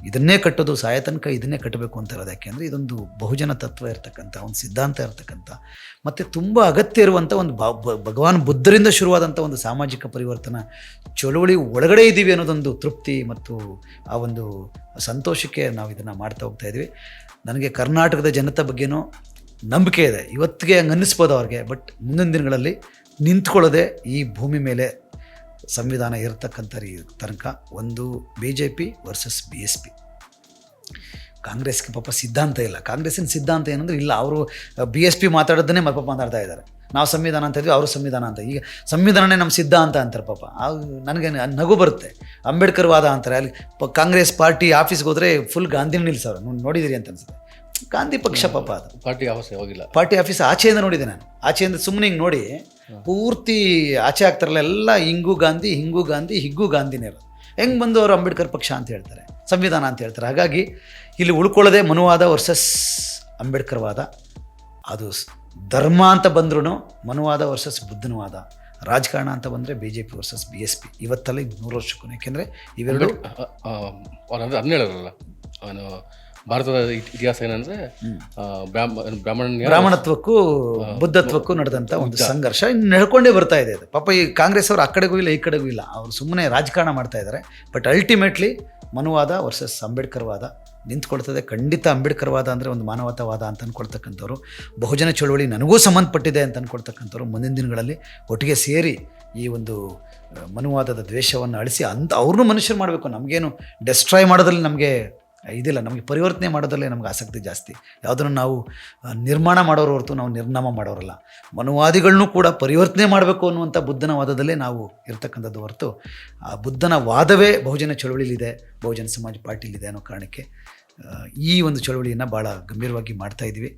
A: ಇದನ್ನೇ ಕಟ್ಟೋದು, ಸಾಯ ತನಕ ಇದನ್ನೇ ಕಟ್ಟಬೇಕು ಅಂತ ಇರೋದು. ಯಾಕೆಂದರೆ ಇದೊಂದು ಬಹುಜನ ತತ್ವ ಇರತಕ್ಕಂಥ ಒಂದು ಸಿದ್ಧಾಂತ ಇರತಕ್ಕಂಥ ಮತ್ತು ತುಂಬ ಅಗತ್ಯ ಇರುವಂಥ ಒಂದು ಭಗವಾನ್ ಬುದ್ಧರಿಂದ ಶುರುವಾದಂಥ ಒಂದು ಸಾಮಾಜಿಕ ಪರಿವರ್ತನಾ ಚಳುವಳಿ ಒಳಗಡೆ ಇದ್ದೀವಿ ಅನ್ನೋದೊಂದು ತೃಪ್ತಿ ಮತ್ತು ಆ ಒಂದು ಸಂತೋಷಕ್ಕೆ ನಾವು ಇದನ್ನು ಮಾಡ್ತಾ ಹೋಗ್ತಾಯಿದ್ವಿ. ನನಗೆ ಕರ್ನಾಟಕದ ಜನತೆ ಬಗ್ಗೆನೂ ನಂಬಿಕೆ ಇದೆ. ಇವತ್ತಿಗೆ ಹಂಗೆ ಅನ್ನಿಸ್ಬೋದು ಅವ್ರಿಗೆ, ಬಟ್ ಮುಂದಿನ ದಿನಗಳಲ್ಲಿ ನಿಂತ್ಕೊಳ್ಳೋದೆ ಈ ಭೂಮಿ ಮೇಲೆ ಸಂವಿಧಾನ ಇರತಕ್ಕಂಥ ತನಕ ಒಂದು BJP ವರ್ಸಸ್ BSP. ಕಾಂಗ್ರೆಸ್ಗೆ ಪಾಪ ಸಿದ್ಧಾಂತ ಇಲ್ಲ. ಕಾಂಗ್ರೆಸ್ಸಿನ ಸಿದ್ಧಾಂತ ಏನಂದ್ರೆ ಇಲ್ಲ, ಅವರು BSP ಮಾತಾಡೋದನ್ನೇ ಪಾಪ ಮಾತಾಡ್ತಾ ಇದ್ದಾರೆ. ನಾವು ಸಂವಿಧಾನ ಅಂತ ಇದ್ವಿ, ಅವರು ಸಂವಿಧಾನ ಅಂತ. ಈಗ ಸಂವಿಧಾನನೇ ನಮ್ಮ ಸಿದ್ಧಾಂತ ಅಂತಾರೆ ಪಾಪ. ನನಗೆ ನಗು ಬರುತ್ತೆ. ಅಂಬೇಡ್ಕರ್ ವಾದ ಅಂತಾರೆ. ಅಲ್ಲಿ ಕಾಂಗ್ರೆಸ್ ಪಾರ್ಟಿ ಆಫೀಸ್ಗೆ ಹೋದರೆ ಫುಲ್ ಗಾಂಧಿನ ನಿಲ್ಲಿಸೋರು, ನೋಡಿದಿರಿ ಅಂತ ಅನ್ಸುತ್ತೆ. ಗಾಂಧಿ ಪಕ್ಷ ಪಾಪ ಅದು.
B: ಪಾರ್ಟಿ ಆಫೀಸ್ ಹೋಗಿಲ್ಲ,
A: ಪಾರ್ಟಿ ಆಫೀಸ್ ಆಚೆಯಿಂದ ನೋಡಿದೆ ನಾನು. ಆಚೆಯಿಂದ ಸುಮ್ಮನೆ ಹಿಂಗೆ ನೋಡಿ ಪೂರ್ತಿ ಆಚೆ ಆಗ್ತಾರಲ್ಲ ಎಲ್ಲ ಹಿಂಗೂ ಗಾಂಧಿ, ಹಿಂಗೂ ಗಾಂಧಿ, ಹಿಗ್ಗೂ ಗಾಂಧಿನೇ ಇರೋದು. ಹೆಂಗೆ ಬಂದು ಅವರು ಅಂಬೇಡ್ಕರ್ ಪಕ್ಷ ಅಂತ ಹೇಳ್ತಾರೆ, ಸಂವಿಧಾನ ಅಂತ ಹೇಳ್ತಾರೆ. ಹಾಗಾಗಿ ಇಲ್ಲಿ ಉಳ್ಕೊಳ್ಳೋದೇ ಮನುವಾದ ವರ್ಸಸ್ ಅಂಬೇಡ್ಕರ್ ವಾದ. ಅದು ಧರ್ಮ ಅಂತ ಬಂದ್ರೂ ಮನುವಾದ ವರ್ಸಸ್ ಬುದ್ಧನವಾದ. ರಾಜಕಾರಣ ಅಂತ ಬಂದರೆ BJP ವರ್ಸಸ್ BSP. ಇವತ್ತಲ್ಲ 100 ವರ್ಷಕ್ಕೂ. ಯಾಕೆಂದರೆ ಇವೆರಡು
B: ಅವ್ರು ಅದನ್ನ ಹೇಳೋರಲ್ಲ, ಅವನು ಭಾರತದ ಇತಿಹಾಸ ಏನಂದ್ರೆ
A: ಬ್ರಾಹ್ಮಣತ್ವಕ್ಕೂ ಬುದ್ಧತ್ವಕ್ಕೂ ನಡೆದಂಥ ಒಂದು ಸಂಘರ್ಷ ಇನ್ನು ನಡ್ಕೊಂಡೇ ಬರ್ತಾ ಇದೆ. ಅದು ಪಾಪ ಈ ಕಾಂಗ್ರೆಸ್ ಅವರು ಆ ಕಡೆಗೂ ಇಲ್ಲ ಈ ಕಡೆಗೂ ಇಲ್ಲ, ಅವರು ಸುಮ್ಮನೆ ರಾಜಕಾರಣ ಮಾಡ್ತಾ ಇದ್ದಾರೆ. ಬಟ್ ಅಲ್ಟಿಮೇಟ್ಲಿ ಮನುವಾದ ವರ್ಸಸ್ ಅಂಬೇಡ್ಕರ್ ವಾದ ನಿಂತ್ಕೊಳ್ತದೆ. ಖಂಡಿತ ಅಂಬೇಡ್ಕರ್ ವಾದ ಅಂದರೆ ಒಂದು ಮಾನವತಾವಾದ ಅಂತ ಅಂದ್ಕೊಳ್ತಕ್ಕಂಥವ್ರು, ಬಹುಜನ ಚಳುವಳಿ ನನಗೂ ಸಂಬಂಧಪಟ್ಟಿದೆ ಅಂತ ಅಂದ್ಕೊಳ್ತಕ್ಕಂಥವ್ರು ಮುಂದಿನ ದಿನಗಳಲ್ಲಿ ಒಟ್ಟಿಗೆ ಸೇರಿ ಈ ಒಂದು ಮನುವಾದದ ದ್ವೇಷವನ್ನು ಅಳಿಸಿ ಅವ್ರನ್ನೂ ಮನುಷ್ಯರು ಮಾಡಬೇಕು. ನಮಗೇನು ಡೆಸ್ಟ್ರಾಯ್ ಮಾಡೋದ್ರಲ್ಲಿ ನಮಗೆ ಇದಿಲ್ಲ, ನಮಗೆ ಪರಿವರ್ತನೆ ಮಾಡೋದ್ರಲ್ಲೇ ನಮ್ಗೆ ಆಸಕ್ತಿ ಜಾಸ್ತಿ. ಯಾವುದನ್ನು ನಾವು ನಿರ್ಮಾಣ ಮಾಡೋರು ಹೊರತು ನಾವು ನಿರ್ನಾಮ ಮಾಡೋರಲ್ಲ. ಮನುವಾದಿಗಳನ್ನೂ ಕೂಡ ಪರಿವರ್ತನೆ ಮಾಡಬೇಕು ಅನ್ನುವಂಥ ಬುದ್ಧನ ವಾದದಲ್ಲೇ ನಾವು ಇರ್ತಕ್ಕಂಥದ್ದು ಹೊರತು ಆ ಬುದ್ಧನ ವಾದವೇ ಬಹುಜನ ಚಳುವಳಿಲಿದೆ, ಬಹುಜನ ಸಮಾಜ ಪಾರ್ಟಿಲಿದೆ ಅನ್ನೋ ಕಾರಣಕ್ಕೆ ಈ ಒಂದು ಚಳುವಳಿಯನ್ನು ಭಾಳ ಗಂಭೀರವಾಗಿ ಮಾಡ್ತಾಯಿದ್ವಿ.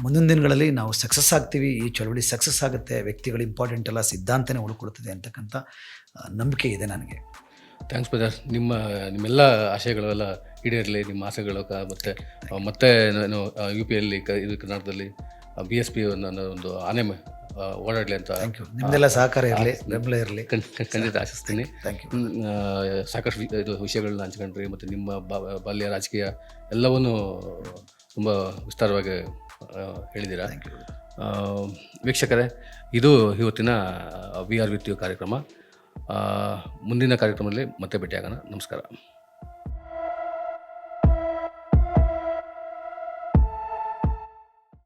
A: ಮುಂದಿನ ದಿನಗಳಲ್ಲಿ ನಾವು ಸಕ್ಸಸ್ ಆಗ್ತೀವಿ, ಈ ಚಳುವಳಿ ಸಕ್ಸಸ್ ಆಗುತ್ತೆ, ವ್ಯಕ್ತಿಗಳು ಇಂಪಾರ್ಟೆಂಟ್ ಅಲ್ಲ, ಸಿದ್ಧಾಂತನೇ ಉಳ್ಕೊಳ್ತದೆ ಅಂತಕ್ಕಂಥ ನಂಬಿಕೆ ಇದೆ ನನಗೆ.
B: Thanks brother. ನಿಮ್ಮೆಲ್ಲ ಆಶಯಗಳೆಲ್ಲ ಈಡೇರಲಿ, ನಿಮ್ಮ ಆಸೆಗಳು ಮತ್ತೆ UPಯಲ್ಲಿ ಇದು ಕರ್ನಾಟಕದಲ್ಲಿ BSP ಒಂದು ಆನೆ ಓಡಾಡಲಿ ಅಂತ
A: ನಿಮ್ದೆಲ್ಲ ಸಹಕಾರ ಇರಲಿ, ಬೆಂಬಲ ಇರಲಿ,
B: ಖಂಡಿತ ಆಶಿಸ್ತೀನಿ.
A: Thank you.
B: ಸಾಕಷ್ಟು ಇದು ವಿಷಯಗಳನ್ನ ಹಂಚ್ಕೊಂಡ್ರಿ, ಮತ್ತು ನಿಮ್ಮ ಬಾಲ್ಯ ರಾಜಕೀಯ ಎಲ್ಲವನ್ನೂ ತುಂಬ ವಿಸ್ತಾರವಾಗಿ ಹೇಳಿದ್ದೀರಾ. ವೀಕ್ಷಕರೇ, ಇದು ಇವತ್ತಿನ We Are With You ಕಾರ್ಯಕ್ರಮ. ಮುಂದಿನ ಕಾರ್ಯಕ್ರಮದಲ್ಲಿ ಮತ್ತೆ ಭೇಟಿಯಾಗೋಣ. ನಮಸ್ಕಾರ.